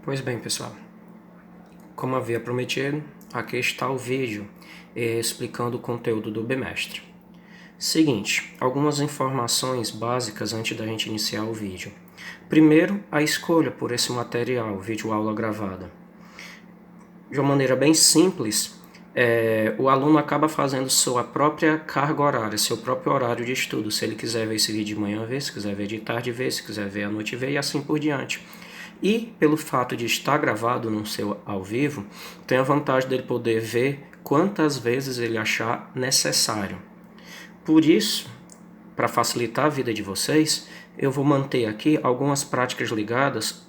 Pois bem, pessoal, como havia prometido, aqui está o vídeo explicando o conteúdo do bimestre. Seguinte, algumas informações básicas antes da gente iniciar o vídeo. Primeiro, a escolha por esse material, vídeo aula gravada. De uma maneira bem simples, o aluno acaba fazendo sua própria carga horária, seu próprio horário de estudo. Se ele quiser ver esse vídeo de manhã, ver, se quiser ver de tarde, ver, se quiser ver à noite, ver e assim por diante. E pelo fato de estar gravado no seu ao vivo, tem a vantagem dele poder ver quantas vezes ele achar necessário. Por isso, para facilitar a vida de vocês, eu vou manter aqui algumas práticas ligadas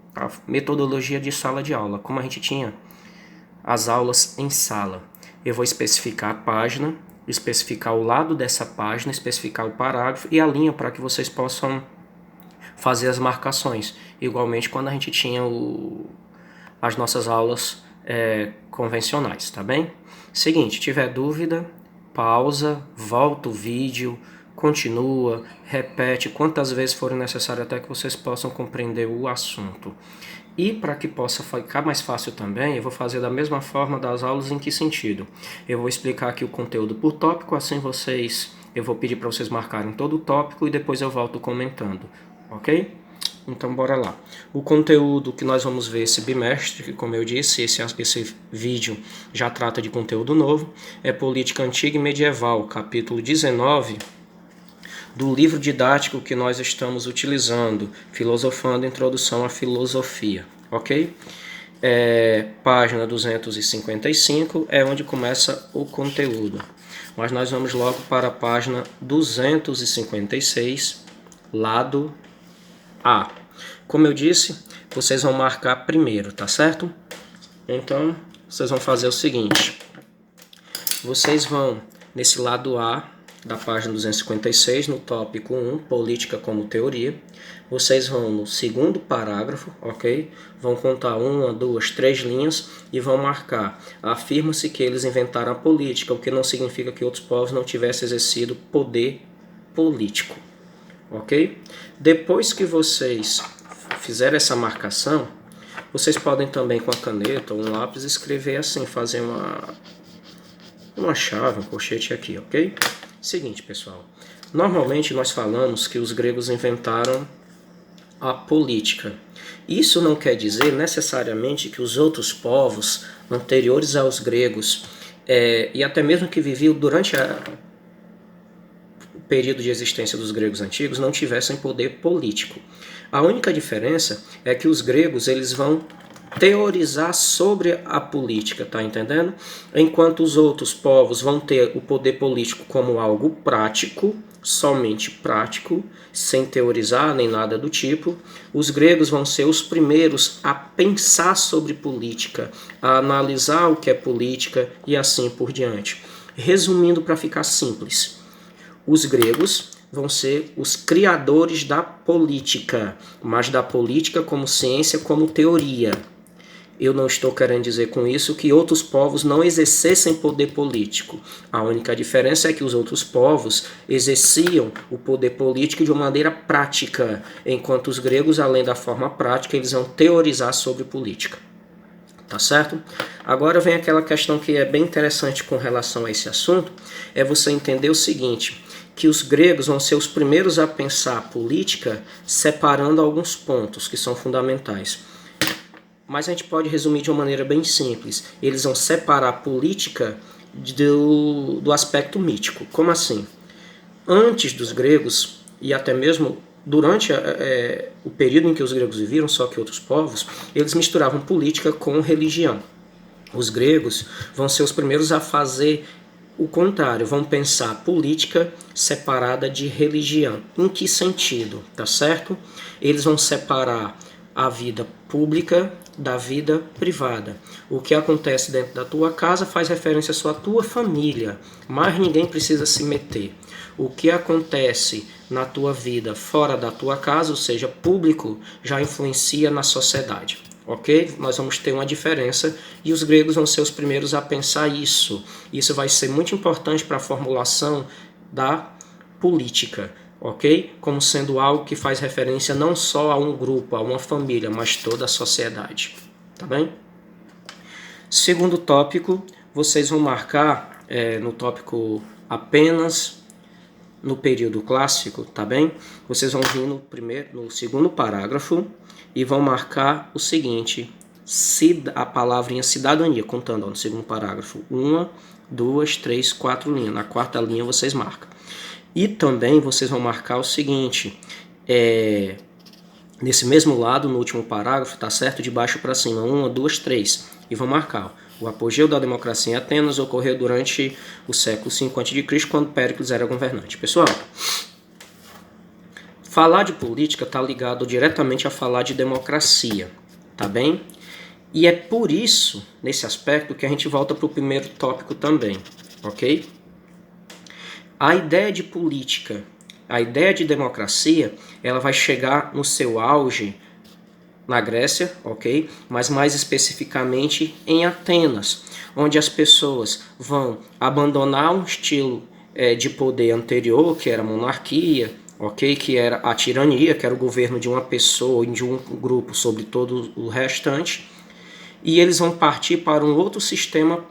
à metodologia de sala de aula, como a gente tinha as aulas em sala. Eu vou especificar a página, especificar o lado dessa página, especificar o parágrafo e a linha para que vocês possam fazer as marcações. Igualmente quando a gente tinha as nossas aulas convencionais, tá bem? Seguinte, tiver dúvida, pausa, volta o vídeo, continua, repete quantas vezes forem necessário até que vocês possam compreender o assunto. E para que possa ficar mais fácil também, eu vou fazer da mesma forma das aulas. Em que sentido? Eu vou explicar aqui o conteúdo por tópico, assim eu vou pedir para vocês marcarem todo o tópico e depois eu volto comentando, ok? Então bora lá. O conteúdo que nós vamos ver esse bimestre, que como eu disse, esse vídeo já trata de conteúdo novo, é Política Antiga e Medieval, capítulo 19, do livro didático que nós estamos utilizando, Filosofando, Introdução à Filosofia, ok? Página 255 é onde começa o conteúdo, mas nós vamos logo para a página 256, lado A. Como eu disse, vocês vão marcar primeiro, tá certo? Então, vocês vão fazer o seguinte, vocês vão nesse lado A da página 256, no tópico 1, Política como Teoria. Vocês vão no segundo parágrafo, ok? Vão contar 1, 2, 3 linhas e vão marcar. Afirma-se que eles inventaram a política, o que não significa que outros povos não tivessem exercido poder político, ok? Depois que vocês fizerem essa marcação, vocês podem também com a caneta ou um lápis escrever assim, fazer uma chave, um colchete aqui, ok? Seguinte, pessoal, normalmente nós falamos que os gregos inventaram a política. Isso não quer dizer necessariamente que os outros povos anteriores aos gregos, e até mesmo que viviam durante o período de existência dos gregos antigos, não tivessem poder político. A única diferença é que os gregos eles vão teorizar sobre a política, tá entendendo? Enquanto os outros povos vão ter o poder político como algo prático, somente prático, sem teorizar nem nada do tipo, os gregos vão ser os primeiros a pensar sobre política, a analisar o que é política e assim por diante. Resumindo para ficar simples, os gregos vão ser os criadores da política, mas da política como ciência, como teoria. Eu não estou querendo dizer com isso que outros povos não exercessem poder político. A única diferença é que os outros povos exerciam o poder político de uma maneira prática, enquanto os gregos, além da forma prática, eles vão teorizar sobre política. Tá certo? Agora vem aquela questão que é bem interessante com relação a esse assunto, é você entender o seguinte, que os gregos vão ser os primeiros a pensar a política separando alguns pontos que são fundamentais. Mas a gente pode resumir de uma maneira bem simples. Eles vão separar a política do aspecto mítico. Como assim? Antes dos gregos, e até mesmo durante o período em que os gregos viviam, só que outros povos, eles misturavam política com religião. Os gregos vão ser os primeiros a fazer o contrário, vão pensar política separada de religião. Em que sentido? Tá certo? Eles vão separar a vida pública da vida privada. O que acontece dentro da tua casa faz referência só à tua família, mas ninguém precisa se meter. O que acontece na tua vida fora da tua casa, ou seja, público, já influencia na sociedade. Ok? Nós vamos ter uma diferença e os gregos vão ser os primeiros a pensar isso. Isso vai ser muito importante para a formulação da política. ok? Como sendo algo que faz referência não só a um grupo, a uma família, mas toda a sociedade, tá bem? Segundo tópico, vocês vão marcar no tópico apenas no período clássico, tá bem? Vocês vão vir no segundo parágrafo e vão marcar o seguinte, a palavrinha cidadania, contando no segundo parágrafo, 1, 2, 3, 4 linhas. Na quarta linha vocês marcam. E também vocês vão marcar o seguinte, nesse mesmo lado, no último parágrafo, tá certo? De baixo para cima, 1, 2, 3. E vão marcar. O apogeu da democracia em Atenas ocorreu durante o século V a.C., quando Péricles era governante. Pessoal, falar de política está ligado diretamente a falar de democracia, tá bem? E é por isso, nesse aspecto, que a gente volta para o primeiro tópico também, ok? A ideia de política, a ideia de democracia, ela vai chegar no seu auge na Grécia, ok? Mas mais especificamente em Atenas, onde as pessoas vão abandonar um estilo de poder anterior, que era a monarquia, ok? Que era a tirania, que era o governo de uma pessoa e de um grupo sobre todo o restante, e eles vão partir para um outro sistema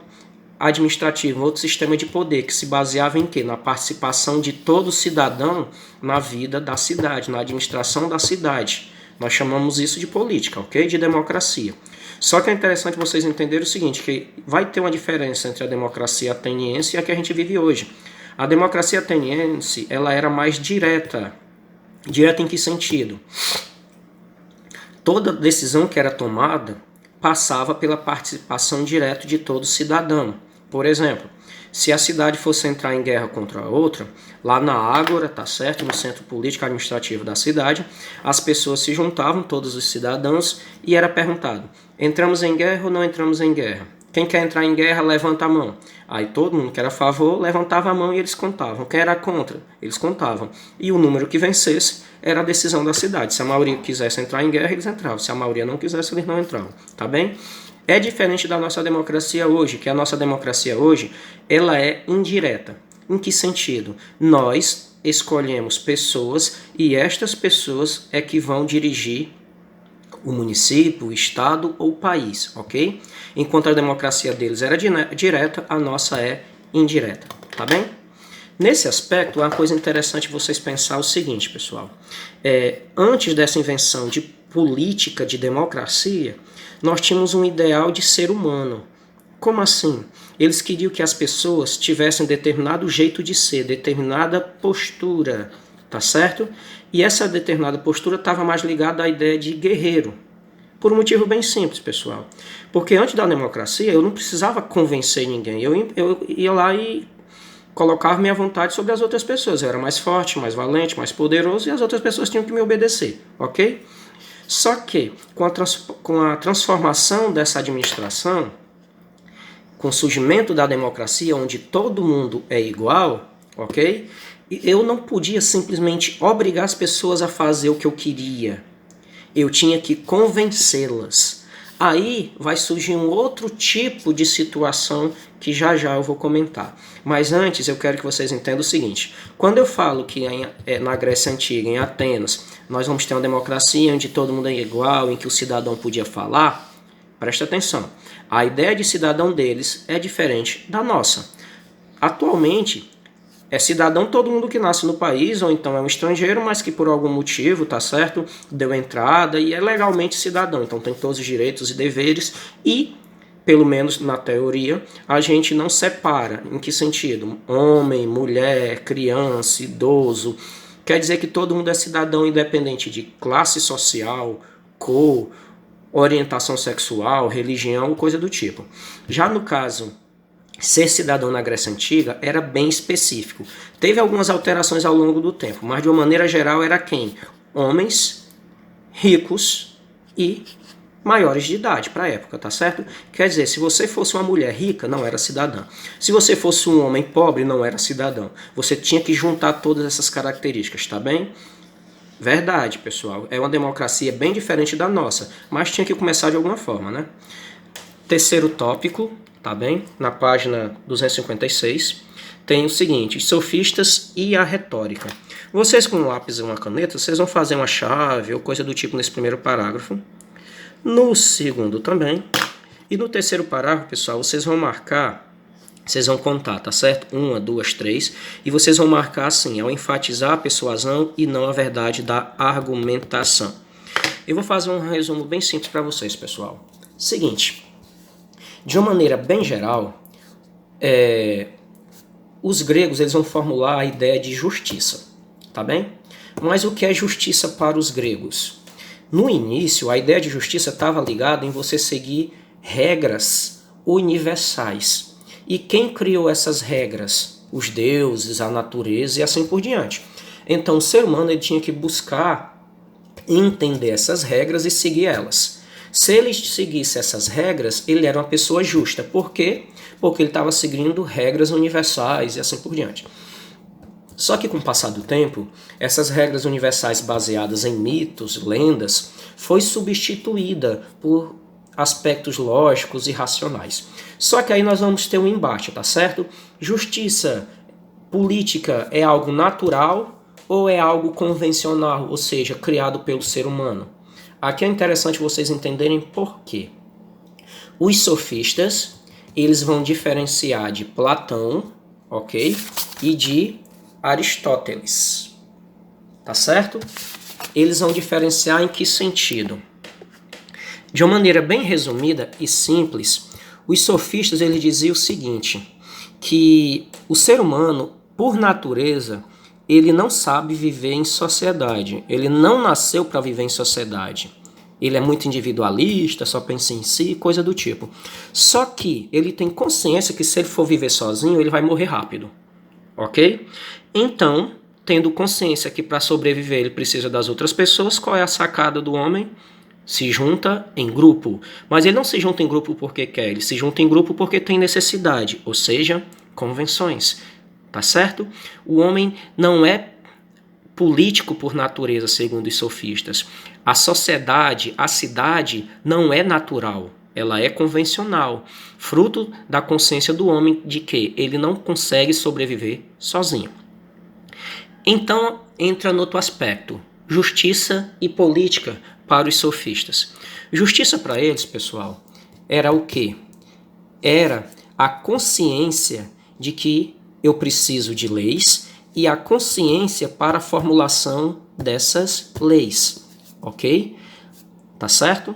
administrativo, um outro sistema de poder, que se baseava em quê? Na participação de todo cidadão na vida da cidade, na administração da cidade. Nós chamamos isso de política, ok? De democracia. Só que é interessante vocês entenderem o seguinte, que vai ter uma diferença entre a democracia ateniense e a que a gente vive hoje. A democracia ateniense, ela era mais direta. Direta em que sentido? Toda decisão que era tomada passava pela participação direta de todo cidadão. Por exemplo, se a cidade fosse entrar em guerra contra a outra, lá na Ágora, tá certo, no centro político administrativo da cidade, as pessoas se juntavam, todos os cidadãos, e era perguntado, entramos em guerra ou não entramos em guerra? Quem quer entrar em guerra, levanta a mão. Aí todo mundo que era a favor, levantava a mão e eles contavam. Quem era contra, eles contavam. E o número que vencesse era a decisão da cidade. Se a maioria quisesse entrar em guerra, eles entravam. Se a maioria não quisesse, eles não entravam. Tá bem? É diferente da nossa democracia hoje, que a nossa democracia hoje, ela é indireta. Em que sentido? Nós escolhemos pessoas e estas pessoas é que vão dirigir o município, o estado ou o país, ok? Enquanto a democracia deles era direta, a nossa é indireta, tá bem? Nesse aspecto, é uma coisa interessante vocês pensar o seguinte, pessoal. Antes dessa invenção de política de democracia, nós tínhamos um ideal de ser humano. Como assim? Eles queriam que as pessoas tivessem determinado jeito de ser, determinada postura, tá certo? E essa determinada postura estava mais ligada à ideia de guerreiro. Por um motivo bem simples, pessoal. Porque antes da democracia, eu não precisava convencer ninguém. Eu ia lá e colocava minha vontade sobre as outras pessoas. Eu era mais forte, mais valente, mais poderoso e as outras pessoas tinham que me obedecer, ok? Só que, com a transformação dessa administração, com o surgimento da democracia, onde todo mundo é igual, ok? Eu não podia simplesmente obrigar as pessoas a fazer o que eu queria. Eu tinha que convencê-las. Aí vai surgir um outro tipo de situação que já eu vou comentar. Mas antes eu quero que vocês entendam o seguinte. Quando eu falo que na Grécia Antiga, em Atenas, nós vamos ter uma democracia onde todo mundo é igual, em que o cidadão podia falar, presta atenção. A ideia de cidadão deles é diferente da nossa. Atualmente, é cidadão todo mundo que nasce no país, ou então é um estrangeiro, mas que por algum motivo, tá certo, deu entrada e é legalmente cidadão. Então tem todos os direitos e deveres e, pelo menos na teoria, a gente não separa. Em que sentido? Homem, mulher, criança, idoso. Quer dizer que todo mundo é cidadão independente de classe social, cor, orientação sexual, religião, coisa do tipo. Já no caso ser cidadão na Grécia Antiga era bem específico. Teve algumas alterações ao longo do tempo, mas de uma maneira geral era quem? Homens ricos e maiores de idade para a época, tá certo? Quer dizer, se você fosse uma mulher rica, não era cidadã. Se você fosse um homem pobre, não era cidadão. Você tinha que juntar todas essas características, tá bem? Verdade, pessoal. É uma democracia bem diferente da nossa, mas tinha que começar de alguma forma, né? Terceiro tópico, tá bem? Na página 256, tem o seguinte, os sofistas e a retórica. Vocês com um lápis e uma caneta, vocês vão fazer uma chave ou coisa do tipo nesse primeiro parágrafo. No segundo também. E no terceiro parágrafo, pessoal, vocês vão marcar, vocês vão contar, tá certo? 1, 2, 3. E vocês vão marcar assim, ao enfatizar a persuasão e não a verdade da argumentação. Eu vou fazer um resumo bem simples para vocês, pessoal. Seguinte, de uma maneira bem geral, os gregos eles vão formular a ideia de justiça, tá bem? Mas o que é justiça para os gregos? No início, a ideia de justiça estava ligada em você seguir regras universais. E quem criou essas regras? Os deuses, a natureza e assim por diante. Então, o ser humano ele tinha que buscar entender essas regras e seguir elas. Se ele seguisse essas regras, ele era uma pessoa justa. Por quê? Porque ele estava seguindo regras universais e assim por diante. Só que com o passar do tempo, essas regras universais baseadas em mitos, lendas, foi substituída por aspectos lógicos e racionais. Só que aí nós vamos ter um embate, tá certo? Justiça política é algo natural ou é algo convencional, ou seja, criado pelo ser humano? Aqui é interessante vocês entenderem por quê. Os sofistas, eles vão diferenciar de Platão, ok? E de Aristóteles, tá certo? Eles vão diferenciar em que sentido? De uma maneira bem resumida e simples, os sofistas eles diziam o seguinte, que o ser humano, por natureza, ele não sabe viver em sociedade, ele não nasceu para viver em sociedade. Ele é muito individualista, só pensa em si, coisa do tipo. Só que ele tem consciência que se ele for viver sozinho, ele vai morrer rápido. Ok? Então, tendo consciência que para sobreviver ele precisa das outras pessoas, qual é a sacada do homem? Se junta em grupo. Mas ele não se junta em grupo porque quer, ele se junta em grupo porque tem necessidade, ou seja, convenções. Tá certo? O homem não é político por natureza, segundo os sofistas. A sociedade, a cidade não é natural. Ela é convencional, fruto da consciência do homem de que ele não consegue sobreviver sozinho. Então, entra no outro aspecto, justiça e política para os sofistas. Justiça para eles, pessoal, era o quê? Era a consciência de que eu preciso de leis e a consciência para a formulação dessas leis, ok? Tá certo?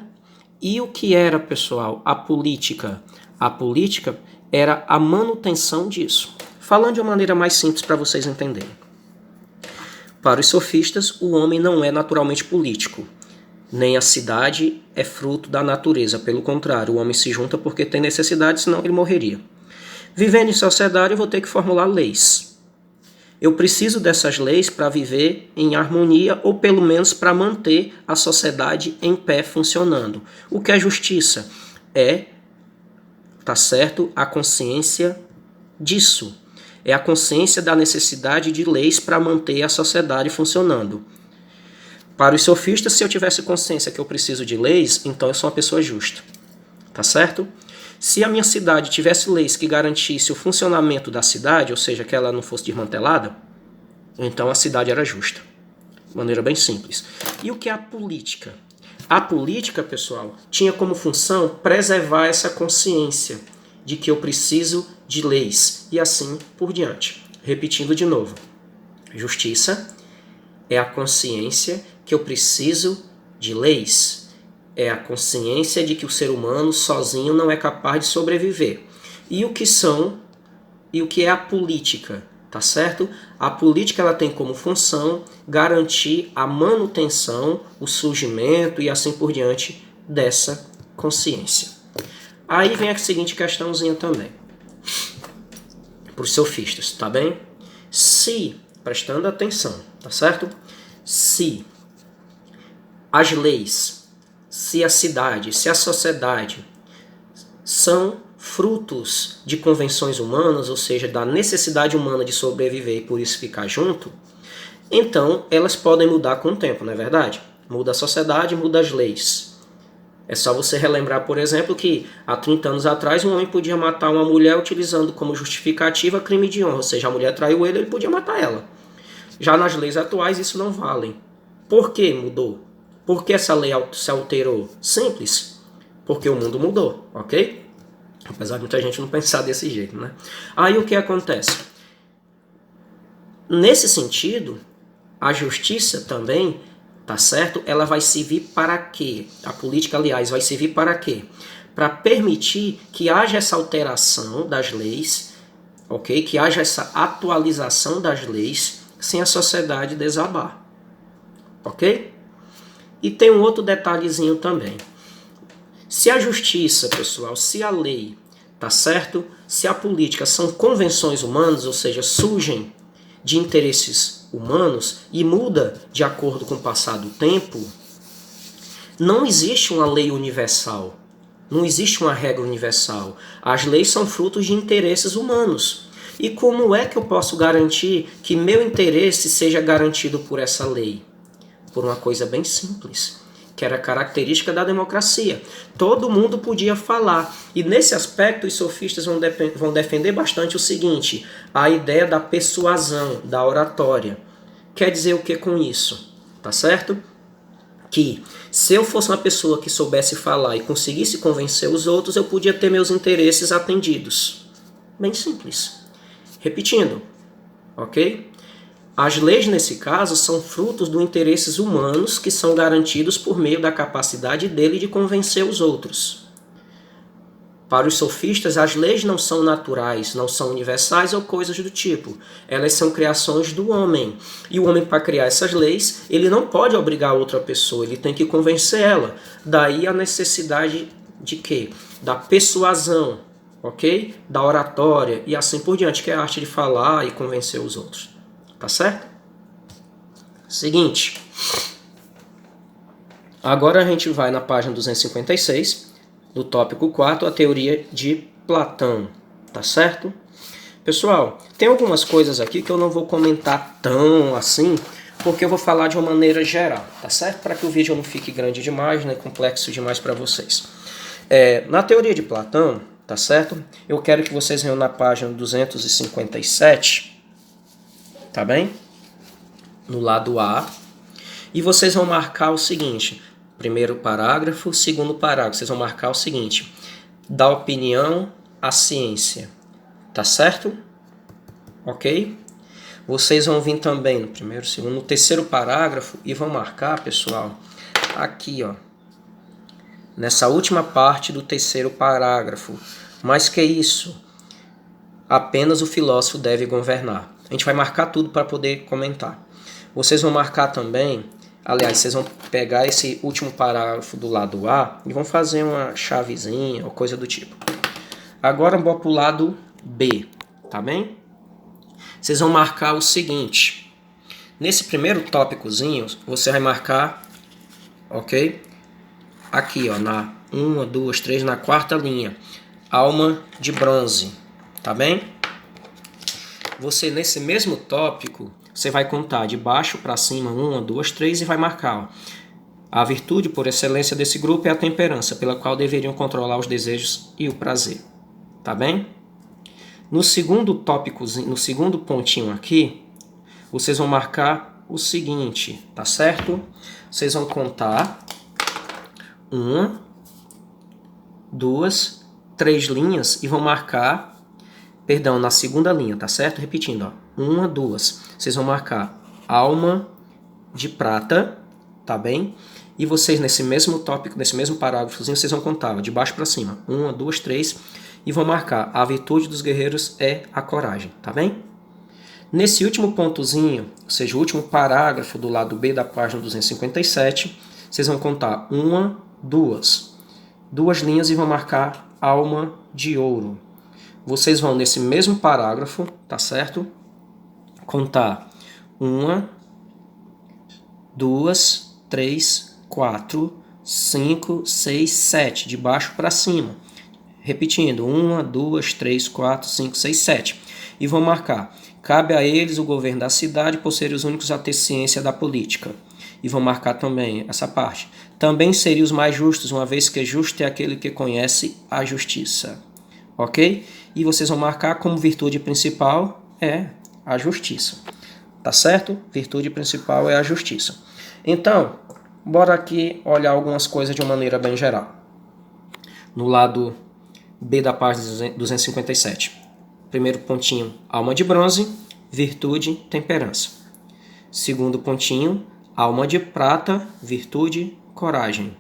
E o que era, pessoal, a política? A política era a manutenção disso. Falando de uma maneira mais simples para vocês entenderem. Para os sofistas, o homem não é naturalmente político, nem a cidade é fruto da natureza. Pelo contrário, o homem se junta porque tem necessidade, senão ele morreria. Vivendo em sociedade, eu vou ter que formular leis. Eu preciso dessas leis para viver em harmonia ou pelo menos para manter a sociedade em pé funcionando. O que é justiça? Tá certo, a consciência disso. É a consciência da necessidade de leis para manter a sociedade funcionando. Para os sofistas, se eu tivesse consciência que eu preciso de leis, então eu sou uma pessoa justa. Tá certo? Se a minha cidade tivesse leis que garantissem o funcionamento da cidade, ou seja, que ela não fosse desmantelada, então a cidade era justa. De maneira bem simples. E o que é a política? A política, pessoal, tinha como função preservar essa consciência de que eu preciso de leis e assim por diante. Repetindo de novo. Justiça é a consciência que eu preciso de leis. É a consciência de que o ser humano sozinho não é capaz de sobreviver. E o que é a política? Tá certo? A política ela tem como função garantir a manutenção, o surgimento e assim por diante dessa consciência. Aí vem a seguinte questãozinha também. Para os sofistas, tá bem? Se, prestando atenção, tá certo? Se as leis, se a cidade, se a sociedade são frutos de convenções humanas, ou seja, da necessidade humana de sobreviver e por isso ficar junto, então elas podem mudar com o tempo, não é verdade? Muda a sociedade, muda as leis. É só você relembrar, por exemplo, que há 30 anos atrás um homem podia matar uma mulher utilizando como justificativa crime de honra, ou seja, a mulher traiu ele podia matar ela. Já nas leis atuais isso não vale. Por que mudou? Por que essa lei se alterou? Simples. Porque o mundo mudou, ok? Apesar de muita gente não pensar desse jeito, né? Aí o que acontece? Nesse sentido, a justiça também, tá certo? Ela vai servir para quê? A política, aliás, vai servir para quê? Para permitir que haja essa alteração das leis, ok? Que haja essa atualização das leis sem a sociedade desabar, ok? E tem um outro detalhezinho também. Se a justiça, pessoal, se a lei, tá certo? Se a política são convenções humanas, ou seja, surgem de interesses humanos e muda de acordo com o passar do tempo, não existe uma lei universal, não existe uma regra universal. As leis são frutos de interesses humanos. E como é que eu posso garantir que meu interesse seja garantido por essa lei? Por uma coisa bem simples, que era característica da democracia. Todo mundo podia falar. E nesse aspecto os sofistas vão defender bastante o seguinte, a ideia da persuasão, da oratória. Quer dizer o que com isso? Tá certo? Que se eu fosse uma pessoa que soubesse falar e conseguisse convencer os outros, eu podia ter meus interesses atendidos. Bem simples. Repetindo, ok? As leis, nesse caso, são frutos dos interesses humanos que são garantidos por meio da capacidade dele de convencer os outros. Para os sofistas, as leis não são naturais, não são universais ou coisas do tipo. Elas são criações do homem. E o homem, para criar essas leis, ele não pode obrigar outra pessoa, ele tem que convencer ela. Daí a necessidade de quê? Da persuasão, ok? Da oratória e assim por diante, que é a arte de falar e convencer os outros. Tá certo? Seguinte. Agora a gente vai na página 256, do tópico 4, a teoria de Platão. Tá certo? Pessoal, tem algumas coisas aqui que eu não vou comentar tão assim, porque eu vou falar de uma maneira geral, tá certo? Para que o vídeo não fique grande demais, né, complexo demais para vocês. Na teoria de Platão, tá certo? Eu quero que vocês venham na página 257, tá bem? No lado A. E vocês vão marcar o seguinte, primeiro parágrafo, segundo parágrafo, vocês vão marcar o seguinte, da opinião à ciência, tá certo? Ok? Vocês vão vir também no primeiro, segundo, no terceiro parágrafo e vão marcar, pessoal, aqui, ó, nessa última parte do terceiro parágrafo. Mas que isso? Apenas o filósofo deve governar. A gente vai marcar tudo para poder comentar. Vocês vão marcar também, aliás, vocês vão pegar esse último parágrafo do lado A e vão fazer uma chavezinha ou coisa do tipo. Agora vou para o lado B, tá bem? Vocês vão marcar o seguinte. Nesse primeiro tópicozinho, você vai marcar, ok? Aqui, ó, na 1, 2, 3, na quarta linha. Alma de bronze, tá bem? Você, nesse mesmo tópico, você vai contar de baixo para cima, 1, 2, 3 e vai marcar, ó. A virtude por excelência desse grupo é a temperança, pela qual deveriam controlar os desejos e o prazer. Tá bem? No segundo tópicozinho, no segundo pontinho aqui, vocês vão marcar o seguinte, tá certo? Vocês vão contar 1, 2, 3 linhas e vão marcar, perdão, na segunda linha, tá certo? Repetindo, ó, 1, 2. Vocês vão marcar alma de prata, tá bem? E vocês, nesse mesmo tópico, nesse mesmo parágrafozinho, vocês vão contar, ó, de baixo para cima, 1, 2, 3, e vão marcar a virtude dos guerreiros é a coragem, tá bem? Nesse último pontozinho, ou seja, o último parágrafo do lado B da página 257, vocês vão contar 1, 2. 2 linhas e vão marcar alma de ouro. Vocês vão, nesse mesmo parágrafo, tá certo? Contar 1, 2, 3, 4, 5, 6, 7, de baixo para cima. Repetindo, 1, 2, 3, 4, 5, 6, 7. E vão marcar, cabe a eles o governo da cidade por serem os únicos a ter ciência da política. E vão marcar também essa parte. Também seriam os mais justos, uma vez que justo é aquele que conhece a justiça. Ok? E vocês vão marcar como virtude principal é a justiça. tá certo? Virtude principal é a justiça. Então, bora aqui olhar algumas coisas de uma maneira bem geral. No lado B da página 257. Primeiro pontinho, alma de bronze, virtude, temperança. Segundo pontinho, alma de prata, virtude, coragem.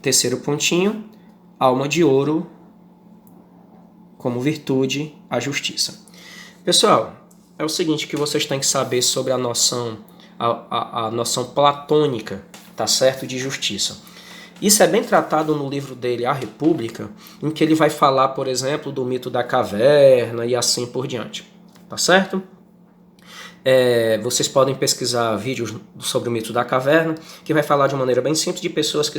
Terceiro pontinho, alma de ouro, como virtude, a justiça. Pessoal, é o seguinte que vocês têm que saber sobre a noção, a noção platônica, tá certo, de justiça. Isso é bem tratado no livro dele, A República, em que ele vai falar, por exemplo, do mito da caverna e assim por diante, tá certo? Vocês podem pesquisar vídeos sobre o mito da caverna, que vai falar de uma maneira bem simples de pessoas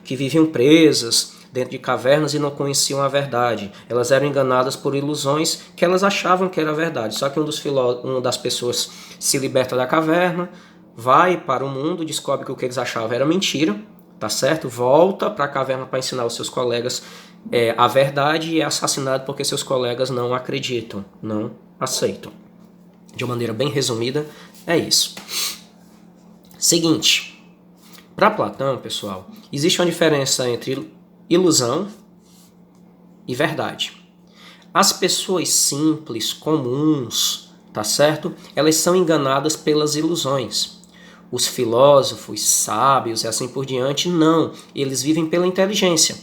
que viviam presas dentro de cavernas e não conheciam a verdade. Elas eram enganadas por ilusões que elas achavam que era verdade. Só que uma das pessoas se liberta da caverna, vai para o mundo, descobre que o que eles achavam era mentira, tá certo? Volta para a caverna para ensinar os seus colegas a verdade e é assassinado porque seus colegas não acreditam, não aceitam. De uma maneira bem resumida, é isso. Seguinte, para Platão, pessoal, existe uma diferença entre ilusão e verdade. As pessoas simples, comuns, tá certo? Elas são enganadas pelas ilusões. Os filósofos, sábios e assim por diante, não. Eles vivem pela inteligência.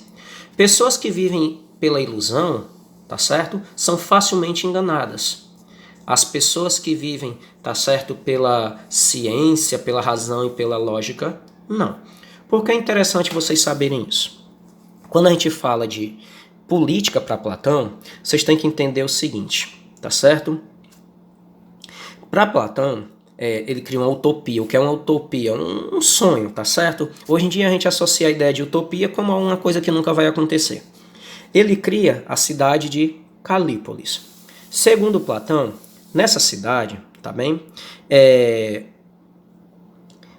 Pessoas que vivem pela ilusão, tá certo? São facilmente enganadas. As pessoas que vivem, tá certo, pela ciência, pela razão e pela lógica, não. Porque é interessante vocês saberem isso. Quando a gente fala de política para Platão, vocês têm que entender o seguinte, tá certo? Para Platão, ele cria uma utopia. O que é uma utopia? Um sonho, tá certo? Hoje em dia a gente associa a ideia de utopia como uma coisa que nunca vai acontecer. Ele cria a cidade de Calípolis. Segundo Platão, nessa cidade, tá bem?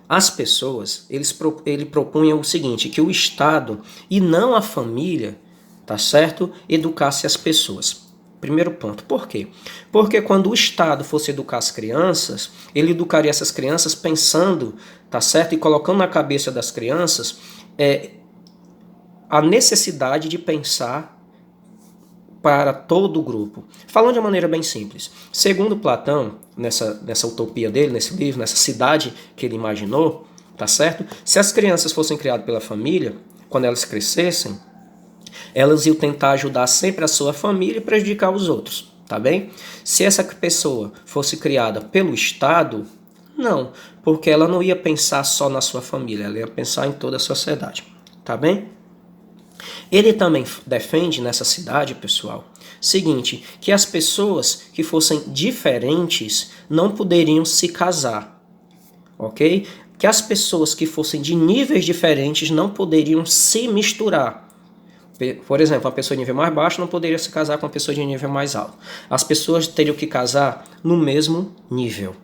As pessoas, ele propunha o seguinte, que o Estado e não a família, tá certo? Educasse as pessoas. Primeiro ponto. Por quê? Porque quando o Estado fosse educar as crianças, ele educaria essas crianças pensando, tá certo? E colocando na cabeça das crianças a necessidade de pensar para todo o grupo. Falando de uma maneira bem simples. Segundo Platão, nessa utopia dele, nesse livro, nessa cidade que ele imaginou, tá certo? Se as crianças fossem criadas pela família, quando elas crescessem, elas iam tentar ajudar sempre a sua família e prejudicar os outros, tá bem? Se essa pessoa fosse criada pelo Estado, não, porque ela não ia pensar só na sua família, ela ia pensar em toda a sociedade, tá bem? Ele também defende nessa cidade, pessoal, seguinte, que as pessoas que fossem diferentes não poderiam se casar, ok? Que as pessoas que fossem de níveis diferentes não poderiam se misturar. Por exemplo, uma pessoa de nível mais baixo não poderia se casar com uma pessoa de nível mais alto. As pessoas teriam que casar no mesmo nível,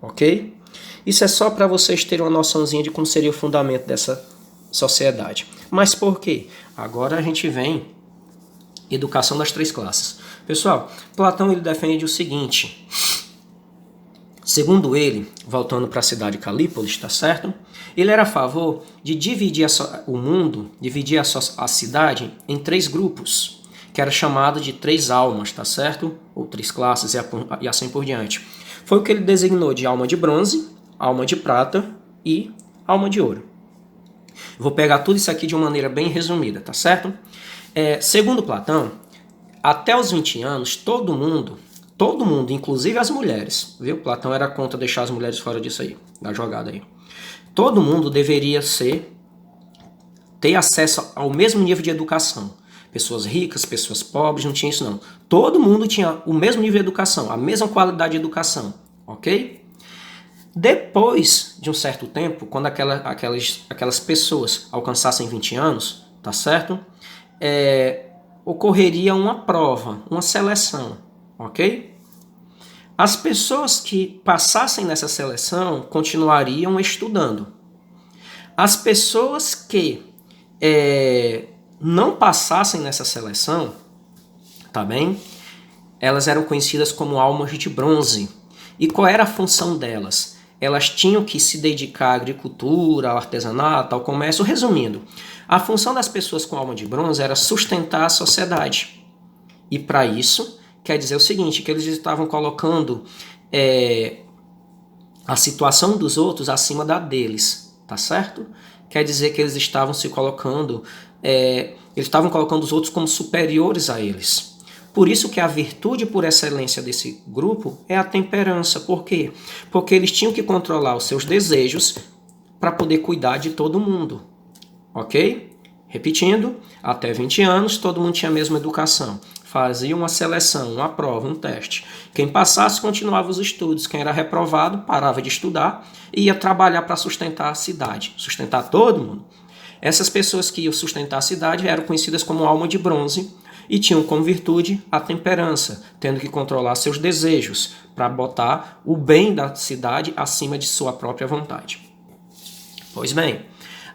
ok? Isso é só para vocês terem uma noçãozinha de como seria o fundamento dessa sociedade. Mas por quê? Agora a gente vem educação das três classes. Pessoal, Platão ele defende o seguinte. Segundo ele, voltando para a cidade de Calípolis, tá certo? Ele era a favor de dividir o mundo, dividir a cidade em três grupos, que era chamado de três almas, tá certo? Ou três classes e assim por diante. Foi o que ele designou de alma de bronze, alma de prata e alma de ouro. Vou pegar tudo isso aqui de uma maneira bem resumida, tá certo? Segundo Platão, até os 20 anos, todo mundo, inclusive as mulheres, viu? Platão era contra deixar as mulheres fora disso aí, da jogada aí. Todo mundo deveria ter acesso ao mesmo nível de educação. Pessoas ricas, pessoas pobres, não tinha isso não. Todo mundo tinha o mesmo nível de educação, a mesma qualidade de educação, ok? Depois de um certo tempo, quando aquelas pessoas alcançassem 20 anos, tá certo? Ocorreria uma prova, uma seleção, ok? As pessoas que passassem nessa seleção continuariam estudando. As pessoas que não passassem nessa seleção, tá bem? Elas eram conhecidas como almas de bronze. E qual era a função delas? Elas tinham que se dedicar à agricultura, ao artesanato, ao comércio. Resumindo, a função das pessoas com alma de bronze era sustentar a sociedade. E para isso, quer dizer o seguinte, que eles estavam colocando a situação dos outros acima da deles, tá certo? Quer dizer que eles estavam se colocando, eles estavam colocando os outros como superiores a eles. Por isso que a virtude por excelência desse grupo é a temperança. Por quê? Porque eles tinham que controlar os seus desejos para poder cuidar de todo mundo. Ok? Repetindo, até 20 anos todo mundo tinha a mesma educação. Fazia uma seleção, uma prova, um teste. Quem passasse continuava os estudos. Quem era reprovado parava de estudar e ia trabalhar para sustentar a cidade. Sustentar todo mundo. Essas pessoas que iam sustentar a cidade eram conhecidas como alma de bronze e tinham como virtude a temperança, tendo que controlar seus desejos para botar o bem da cidade acima de sua própria vontade. Pois bem,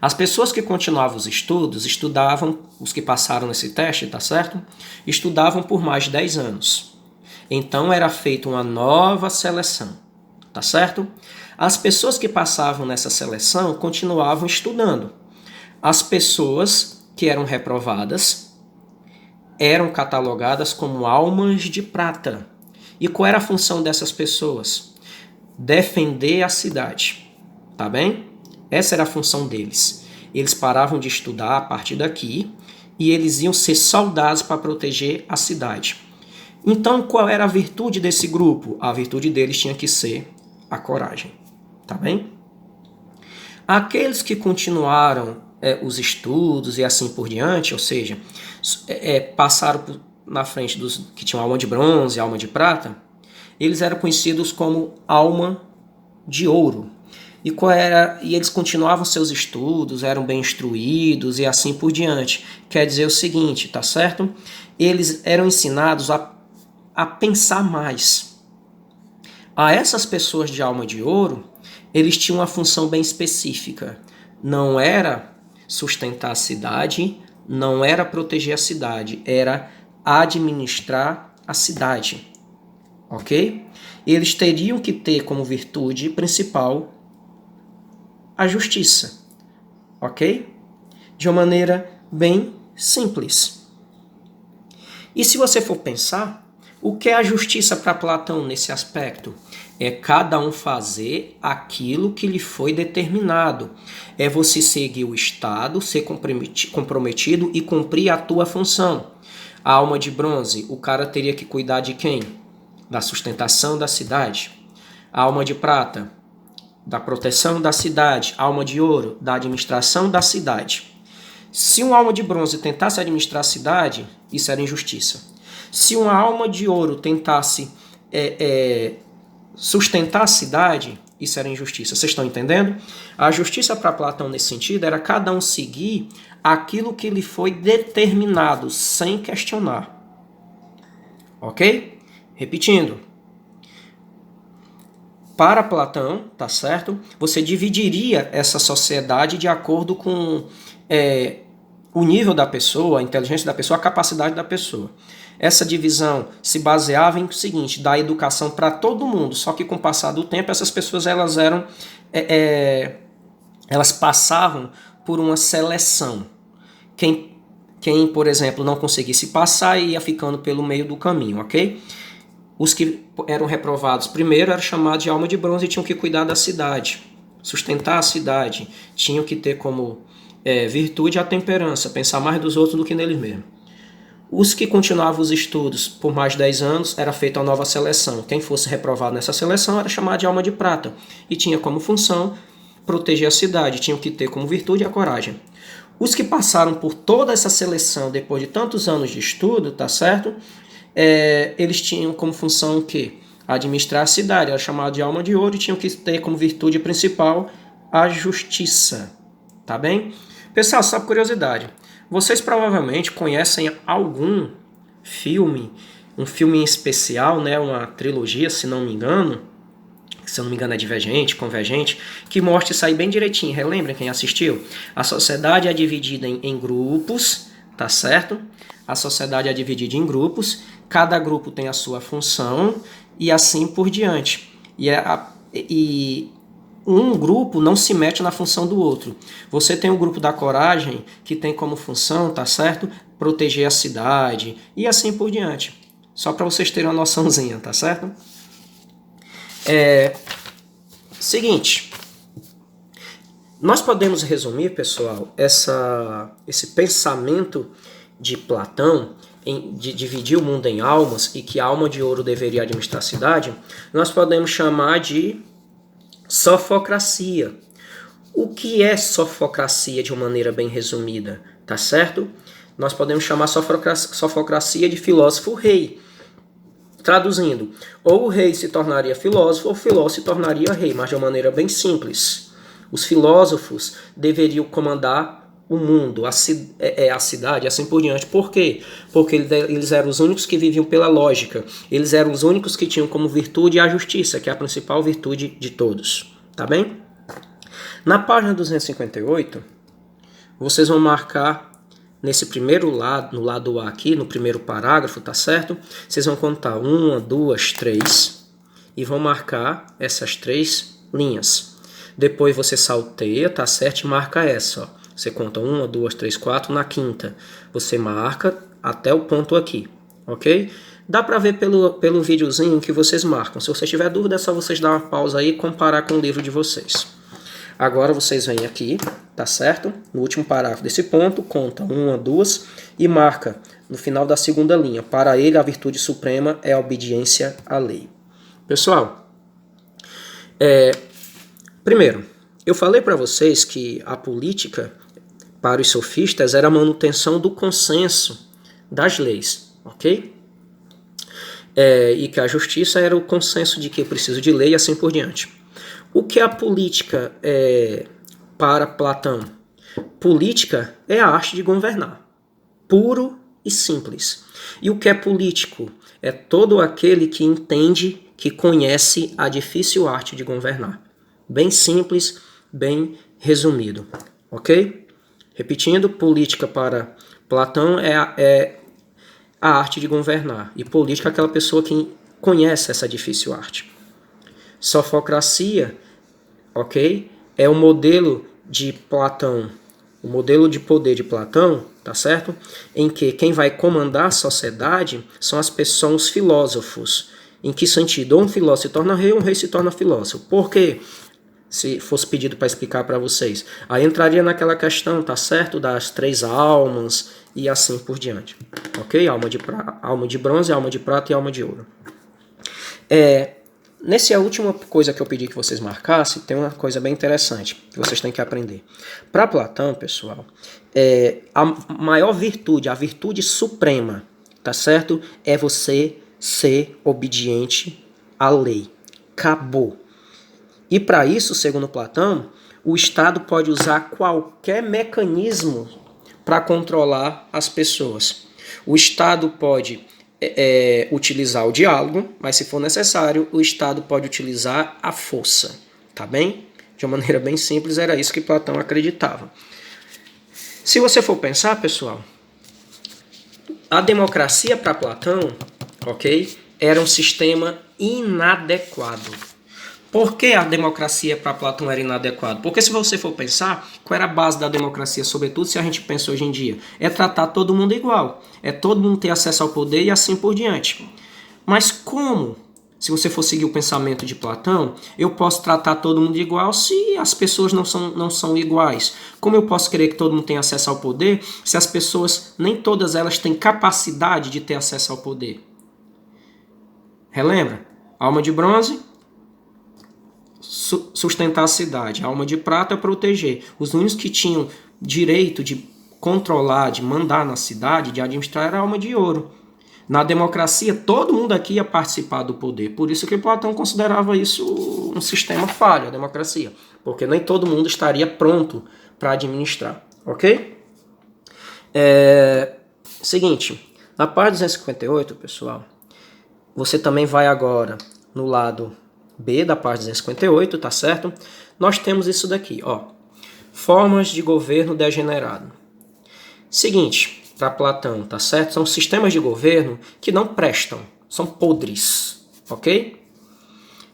as pessoas que continuavam os estudos, estudavam, os que passaram nesse teste, tá certo? Estudavam por mais de 10 anos. Então era feita uma nova seleção, tá certo? As pessoas que passavam nessa seleção continuavam estudando. As pessoas que eram reprovadas eram catalogadas como almas de prata. E qual era a função dessas pessoas? Defender a cidade, tá bem? Essa era a função deles. Eles paravam de estudar a partir daqui e eles iam ser soldados para proteger a cidade. Então, qual era a virtude desse grupo? A virtude deles tinha que ser a coragem, tá bem? Aqueles que continuaram os estudos e assim por diante, ou seja, passaram na frente dos que tinham alma de bronze, alma de prata, eles eram conhecidos como alma de ouro. E eles continuavam seus estudos, eram bem instruídos e assim por diante. Quer dizer o seguinte, tá certo? Eles eram ensinados a pensar mais. A essas pessoas de alma de ouro, eles tinham uma função bem específica. Não era sustentar a cidade, não era proteger a cidade, era administrar a cidade, ok? Eles teriam que ter como virtude principal a justiça, ok? De uma maneira bem simples. E se você for pensar, o que é a justiça para Platão nesse aspecto? É cada um fazer aquilo que lhe foi determinado. É você seguir o Estado, ser comprometido e cumprir a tua função. A alma de bronze, o cara teria que cuidar de quem? Da sustentação da cidade. A alma de prata, da proteção da cidade. A alma de ouro, da administração da cidade. Se uma alma de bronze tentasse administrar a cidade, isso era injustiça. Se uma alma de ouro tentasse sustentar a cidade, isso era injustiça. Vocês estão entendendo? A justiça para Platão nesse sentido era cada um seguir aquilo que lhe foi determinado, sem questionar. Ok? Repetindo. Para Platão, tá certo? Você dividiria essa sociedade de acordo com o nível da pessoa, a inteligência da pessoa, a capacidade da pessoa. Essa divisão se baseava em o seguinte, dar educação para todo mundo, só que com o passar do tempo essas pessoas elas passavam por uma seleção. Quem, por exemplo, não conseguisse passar ia ficando pelo meio do caminho, ok? Os que eram reprovados primeiro eram chamados de alma de bronze e tinham que cuidar da cidade, sustentar a cidade, tinham que ter como virtude a temperança, pensar mais dos outros do que neles mesmos. Os que continuavam os estudos por mais de 10 anos, era feita uma nova seleção. Quem fosse reprovado nessa seleção era chamado de alma de prata e tinha como função proteger a cidade, tinham que ter como virtude a coragem. Os que passaram por toda essa seleção depois de tantos anos de estudo, tá certo? Eles tinham como função o quê? Administrar a cidade, era chamado de alma de ouro e tinham que ter como virtude principal a justiça, tá bem? Pessoal, só por curiosidade, vocês provavelmente conhecem algum filme, um filme em especial, né, uma trilogia, se não me engano é Divergente, Convergente, que mostra isso aí bem direitinho. Relembrem quem assistiu? A sociedade é dividida em grupos, tá certo? A sociedade é dividida em grupos, cada grupo tem a sua função e assim por diante. E um grupo não se mete na função do outro. Você tem o grupo da coragem, que tem como função, tá certo? Proteger a cidade e assim por diante. Só para vocês terem uma noçãozinha, tá certo? Seguinte, nós podemos resumir, pessoal, esse pensamento de Platão de dividir o mundo em almas e que a alma de ouro deveria administrar a cidade, nós podemos chamar de sofocracia. O que é sofocracia de uma maneira bem resumida, tá certo? Nós podemos chamar sofocracia de filósofo-rei. Traduzindo, ou o rei se tornaria filósofo ou o filósofo se tornaria rei, mas de uma maneira bem simples. Os filósofos deveriam comandar o mundo, a cidade, assim por diante. Por quê? Porque eles eram os únicos que viviam pela lógica. Eles eram os únicos que tinham como virtude a justiça, que é a principal virtude de todos. Tá bem? Na página 258, vocês vão marcar nesse primeiro lado, no lado A aqui, no primeiro parágrafo, tá certo? Vocês vão contar 1, 2, 3 e vão marcar essas 3 linhas. Depois você salteia, tá certo? E marca essa, ó. Você conta 1, 2, 3, 4, na quinta você marca até o ponto aqui, ok? Dá para ver pelo videozinho que vocês marcam. Se você tiver dúvida, é só vocês dar uma pausa aí e comparar com o livro de vocês. Agora vocês vêm aqui, tá certo? No último parágrafo desse ponto, conta 1, 2 e marca no final da segunda linha. Para ele, a virtude suprema é a obediência à lei. Pessoal, primeiro, eu falei para vocês que a política para os sofistas era a manutenção do consenso das leis, ok? E que a justiça era o consenso de que eu preciso de lei e assim por diante. O que é a política para Platão? Política é a arte de governar, puro e simples. E o que é político? É todo aquele que entende, que conhece a difícil arte de governar. Bem simples, bem resumido, ok? Repetindo, política para Platão é a arte de governar. E política é aquela pessoa que conhece essa difícil arte. Sofocracia, ok? É o modelo de Platão, o modelo de poder de Platão, tá certo? Em que quem vai comandar a sociedade são as pessoas, são os filósofos. Em que sentido? Ou um filósofo se torna rei, ou um rei se torna filósofo. Por quê? Se fosse pedido para explicar para vocês. Aí entraria naquela questão, tá certo? Das 3 almas e assim por diante. Ok? Alma de bronze, alma de prata e alma de ouro. Nessa última coisa que eu pedi que vocês marcassem, tem uma coisa bem interessante que vocês têm que aprender. Para Platão, pessoal, a maior virtude, a virtude suprema, tá certo? É você ser obediente à lei. Acabou. E para isso, segundo Platão, o Estado pode usar qualquer mecanismo para controlar as pessoas. O Estado pode utilizar o diálogo, mas se for necessário, o Estado pode utilizar a força. Tá bem? De uma maneira bem simples, era isso que Platão acreditava. Se você for pensar, pessoal, a democracia para Platão, ok, era um sistema inadequado. Por que a democracia para Platão era inadequada? Porque se você for pensar, qual era a base da democracia, sobretudo se a gente pensa hoje em dia? É tratar todo mundo igual, é todo mundo ter acesso ao poder e assim por diante. Mas como, se você for seguir o pensamento de Platão, eu posso tratar todo mundo igual se as pessoas não são iguais? Como eu posso querer que todo mundo tenha acesso ao poder se as pessoas, nem todas elas têm capacidade de ter acesso ao poder? Relembra? Alma de bronze, sustentar a cidade. A alma de prata é proteger. Os únicos que tinham direito de controlar, de mandar na cidade, de administrar, era a alma de ouro. Na democracia, todo mundo aqui ia participar do poder. Por isso que Platão considerava isso um sistema falho, a democracia. Porque nem todo mundo estaria pronto para administrar. Ok? Seguinte, na página 258, pessoal, você também vai agora no lado B da página 258, tá certo? Nós temos isso daqui, ó. Formas de governo degenerado. Seguinte, para Platão, tá certo? São sistemas de governo que não prestam, são podres, ok?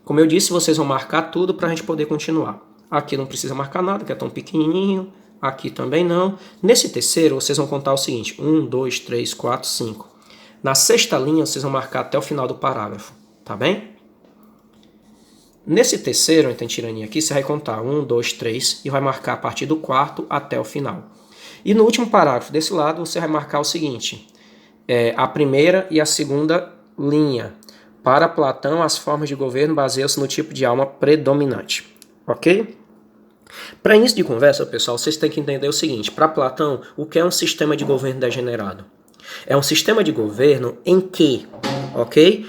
Como eu disse, vocês vão marcar tudo para a gente poder continuar. Aqui não precisa marcar nada, que é tão pequenininho. Aqui também não. Nesse terceiro, vocês vão contar o seguinte: 1, 2, 3, 4, 5. Na sexta linha, vocês vão marcar até o final do parágrafo, tá bem? Nesse terceiro, então, tirania aqui, você vai contar 1, 2, 3 e vai marcar a partir do quarto até o final. E no último parágrafo desse lado, você vai marcar o seguinte: a primeira e a segunda linha. Para Platão, as formas de governo baseiam-se no tipo de alma predominante. Ok? Para início de conversa, pessoal, vocês têm que entender o seguinte: para Platão, o que é um sistema de governo degenerado? É um sistema de governo em que, ok?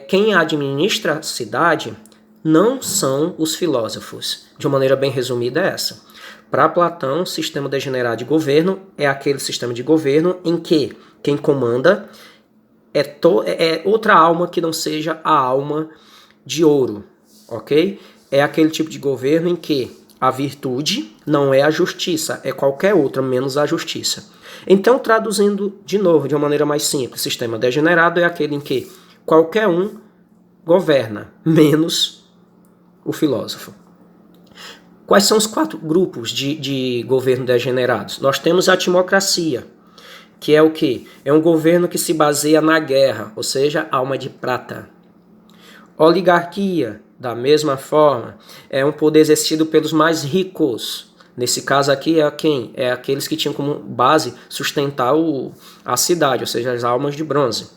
Quem administra a cidade não são os filósofos. De uma maneira bem resumida é essa. Para Platão, o sistema degenerado de governo é aquele sistema de governo em que quem comanda é outra alma que não seja a alma de ouro, ok? É aquele tipo de governo em que a virtude não é a justiça, é qualquer outra menos a justiça. Então, traduzindo de novo, de uma maneira mais simples, sistema degenerado é aquele em que qualquer um governa, menos o filósofo. Quais são os 4 grupos de governo degenerados? Nós temos a timocracia, que é o quê? É um governo que se baseia na guerra, ou seja, alma de prata. Oligarquia, da mesma forma, é um poder exercido pelos mais ricos. Nesse caso aqui é quem? É aqueles que tinham como base sustentar a cidade, ou seja, as almas de bronze.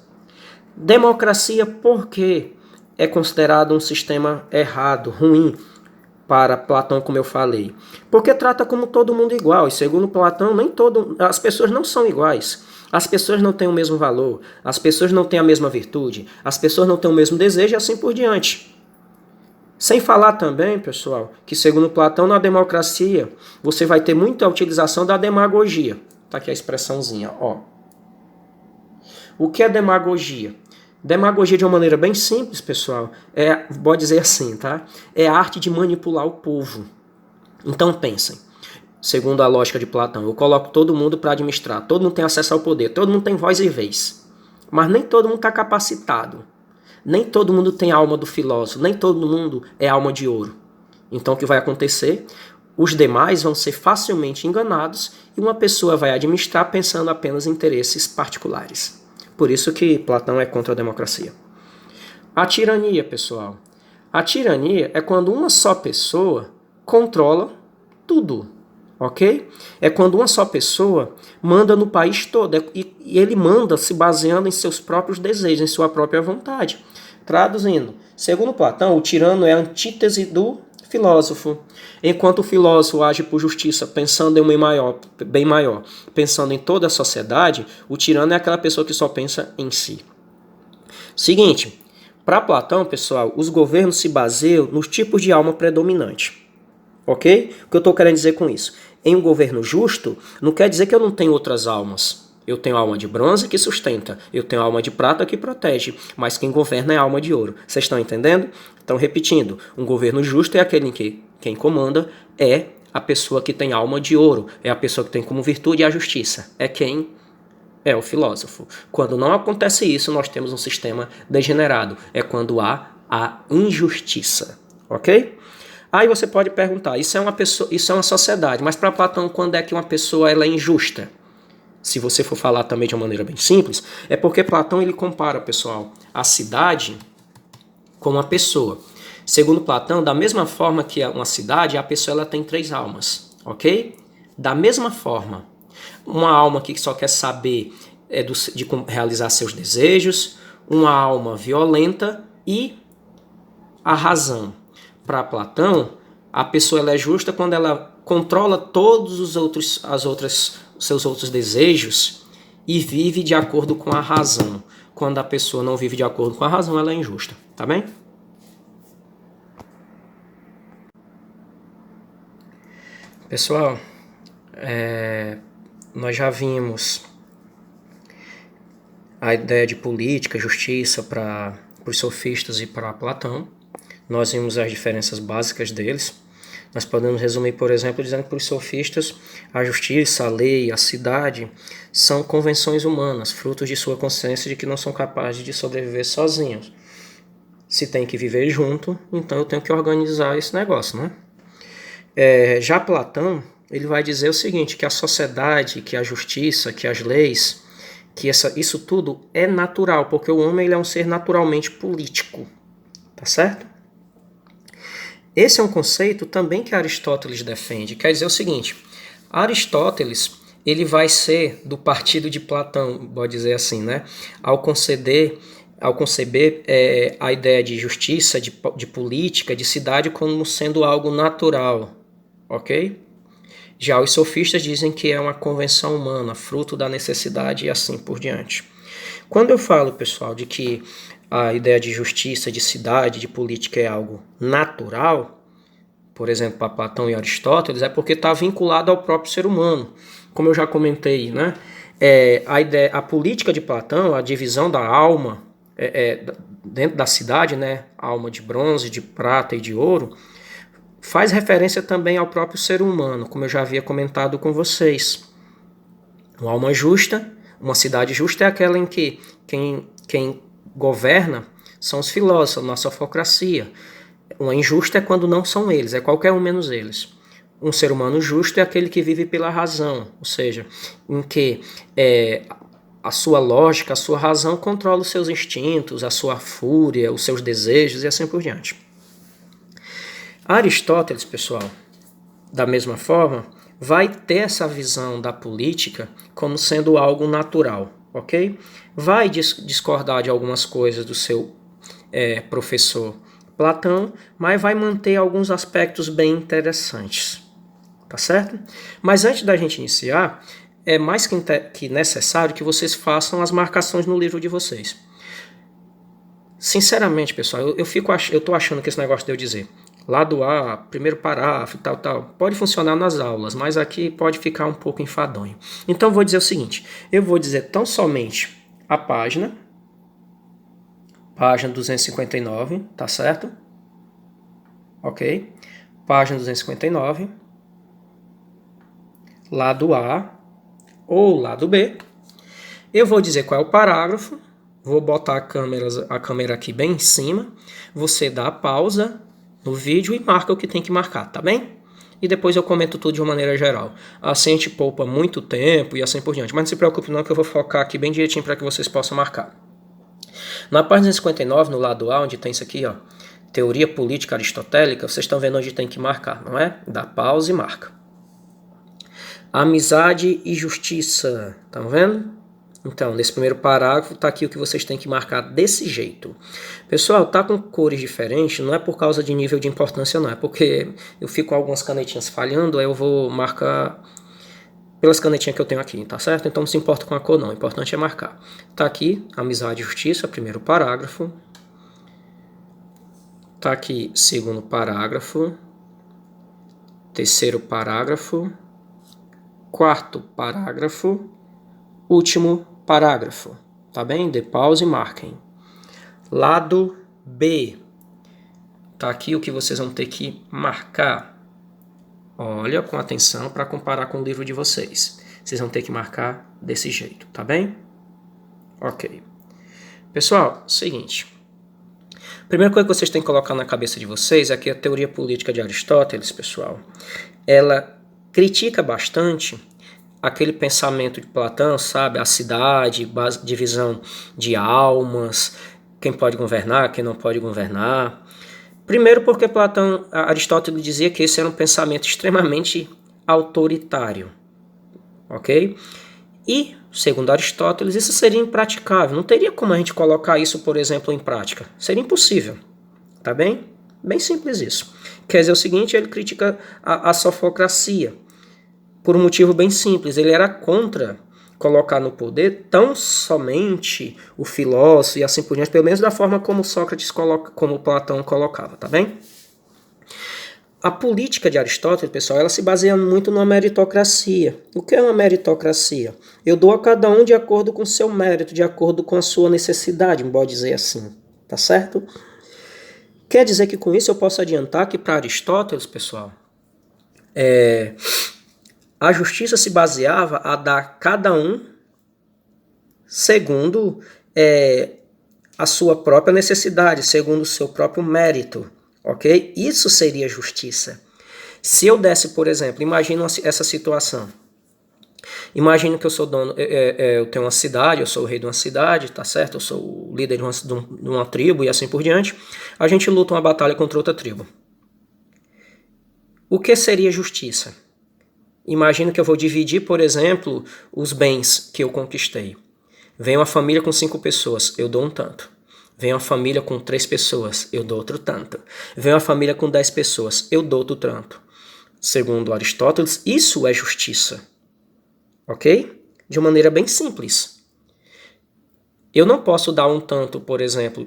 Democracia, por quê? É considerado um sistema errado, ruim, para Platão, como eu falei. Porque trata como todo mundo igual. E segundo Platão, as pessoas não são iguais. As pessoas não têm o mesmo valor. As pessoas não têm a mesma virtude. As pessoas não têm o mesmo desejo e assim por diante. Sem falar também, pessoal, que segundo Platão, na democracia, você vai ter muita utilização da demagogia. Tá aqui a expressãozinha, ó. O que é demagogia? Demagogia, de uma maneira bem simples, pessoal, pode dizer assim, tá? É a arte de manipular o povo. Então pensem, segundo a lógica de Platão, eu coloco todo mundo para administrar, todo mundo tem acesso ao poder, todo mundo tem voz e vez. Mas nem todo mundo está capacitado. Nem todo mundo tem a alma do filósofo, nem todo mundo é alma de ouro. Então o que vai acontecer? Os demais vão ser facilmente enganados e uma pessoa vai administrar pensando apenas em interesses particulares. Por isso que Platão é contra a democracia. A tirania, pessoal. A tirania é quando uma só pessoa controla tudo, ok? É quando uma só pessoa manda no país todo e ele manda se baseando em seus próprios desejos, em sua própria vontade. Traduzindo, segundo Platão, o tirano é a antítese do filósofo. Enquanto o filósofo age por justiça, pensando em um bem maior, pensando em toda a sociedade, o tirano é aquela pessoa que só pensa em si. Seguinte, para Platão, pessoal, os governos se baseiam nos tipos de alma predominante. Ok? O que eu estou querendo dizer com isso? Em um governo justo, não quer dizer que eu não tenho outras almas. Eu tenho alma de bronze que sustenta, eu tenho alma de prata que protege, mas quem governa é a alma de ouro. Vocês estão entendendo? Então, repetindo, um governo justo é aquele em que quem comanda é a pessoa que tem alma de ouro, é a pessoa que tem como virtude a justiça, é quem é o filósofo. Quando não acontece isso, nós temos um sistema degenerado, é quando há a injustiça, ok? Aí você pode perguntar, isso é uma sociedade, mas para Platão, quando é que uma pessoa ela é injusta? Se você for falar também de uma maneira bem simples, é porque Platão ele compara, pessoal, a cidade com uma pessoa. Segundo Platão, da mesma forma que uma cidade, a pessoa ela tem 3 almas, ok? Da mesma forma, uma alma que só quer saber de realizar seus desejos, uma alma violenta e a razão. Para Platão, a pessoa ela é justa quando ela controla todos seus outros desejos e vive de acordo com a razão. Quando a pessoa não vive de acordo com a razão, ela é injusta, tá bem? Pessoal, nós já vimos a ideia de política, justiça para os sofistas e para Platão. Nós vimos as diferenças básicas deles. Nós podemos resumir, por exemplo, dizendo que para os sofistas a justiça, a lei, a cidade são convenções humanas, frutos de sua consciência de que não são capazes de sobreviver sozinhos. Se tem que viver junto, então eu tenho que organizar esse negócio, né? Já Platão, ele vai dizer o seguinte, que a sociedade, que a justiça, que as leis, que isso tudo é natural, porque o homem ele é um ser naturalmente político, tá certo? Esse é um conceito também que Aristóteles defende, quer dizer o seguinte, Aristóteles ele vai ser do partido de Platão, pode dizer assim, né? Ao conceber a ideia de justiça, de política, de cidade como sendo algo natural, ok? Já os sofistas dizem que é uma convenção humana, fruto da necessidade e assim por diante. Quando eu falo, pessoal, de que a ideia de justiça, de cidade, de política é algo natural, por exemplo, para Platão e Aristóteles, é porque está vinculado ao próprio ser humano. Como eu já comentei, né? A política de Platão, a divisão da alma dentro da cidade, né? Alma de bronze, de prata e de ouro, faz referência também ao próprio ser humano, como eu já havia comentado com vocês. Uma alma justa, uma cidade justa é aquela em que quem governa são os filósofos, a sofocracia. Uma injusta é quando não são eles, é qualquer um menos eles. Um ser humano justo é aquele que vive pela razão, ou seja, em que a sua lógica, a sua razão controla os seus instintos, a sua fúria, os seus desejos e assim por diante. Aristóteles, pessoal, da mesma forma, vai ter essa visão da política como sendo algo natural, ok? Vai discordar de algumas coisas do seu professor Platão, mas vai manter alguns aspectos bem interessantes, tá certo? Mas antes da gente iniciar, é mais que necessário que vocês façam as marcações no livro de vocês. Sinceramente, pessoal, eu tô achando que esse negócio de eu dizer lado A, primeiro parágrafo, tal, pode funcionar nas aulas, mas aqui pode ficar um pouco enfadonho. Então eu vou dizer o seguinte, eu vou dizer tão somente a página 259, tá certo? Ok? Página 259, lado A ou lado B. Eu vou dizer qual é o parágrafo, vou botar a câmera aqui bem em cima, você dá a pausa no vídeo e marca o que tem que marcar, tá bem? E depois eu comento tudo de uma maneira geral. Assim a gente poupa muito tempo e assim por diante. Mas não se preocupe não que eu vou focar aqui bem direitinho para que vocês possam marcar. Na página 59, no lado A, onde tem isso aqui, ó, teoria política aristotélica, vocês estão vendo onde tem que marcar, não é? Dá pausa e marca. Amizade e justiça, estão vendo? Então, nesse primeiro parágrafo, está aqui o que vocês têm que marcar desse jeito. Pessoal, tá com cores diferentes, não é por causa de nível de importância, não. É porque eu fico com algumas canetinhas falhando, aí eu vou marcar pelas canetinhas que eu tenho aqui, tá certo? Então não se importa com a cor, não. O importante é marcar. Tá aqui, amizade e justiça, primeiro parágrafo. Tá aqui, segundo parágrafo. Terceiro parágrafo. Quarto parágrafo. Último parágrafo, tá bem? Dê pausa e marquem. Lado B. Tá aqui o que vocês vão ter que marcar. Olha com atenção para comparar com o livro de vocês. Vocês vão ter que marcar desse jeito, tá bem? Ok. Pessoal, seguinte. A primeira coisa que vocês têm que colocar na cabeça de vocês é que a teoria política de Aristóteles, pessoal, ela critica bastante aquele pensamento de Platão, sabe? A cidade, divisão de almas, quem pode governar, quem não pode governar. Primeiro porque Aristóteles dizia que esse era um pensamento extremamente autoritário, ok? E, segundo Aristóteles, isso seria impraticável. Não teria como a gente colocar isso, por exemplo, em prática. Seria impossível, tá bem? Bem simples isso. Quer dizer o seguinte, ele critica a sofocracia. Por um motivo bem simples, ele era contra colocar no poder tão somente o filósofo e assim por diante, pelo menos da forma como Sócrates como Platão colocava, tá bem? A política de Aristóteles, pessoal, ela se baseia muito numa meritocracia. O que é uma meritocracia? Eu dou a cada um de acordo com o seu mérito, de acordo com a sua necessidade, pode dizer assim, tá certo? Quer dizer que com isso eu posso adiantar que para Aristóteles, pessoal, a justiça se baseava a dar a cada um segundo a sua própria necessidade, segundo o seu próprio mérito, ok? Isso seria justiça. Se eu desse, por exemplo, imagina essa situação. Imagina que eu sou dono, eu tenho uma cidade, eu sou o rei de uma cidade, tá certo? Eu sou o líder de uma tribo e assim por diante. A gente luta uma batalha contra outra tribo. O que seria justiça? Imagina que eu vou dividir, por exemplo, os bens que eu conquistei. Vem uma família com 5 pessoas, eu dou um tanto. Vem uma família com 3 pessoas, eu dou outro tanto. Vem uma família com 10 pessoas, eu dou outro tanto. Segundo Aristóteles, isso é justiça. Ok? De uma maneira bem simples. Eu não posso dar um tanto, por exemplo,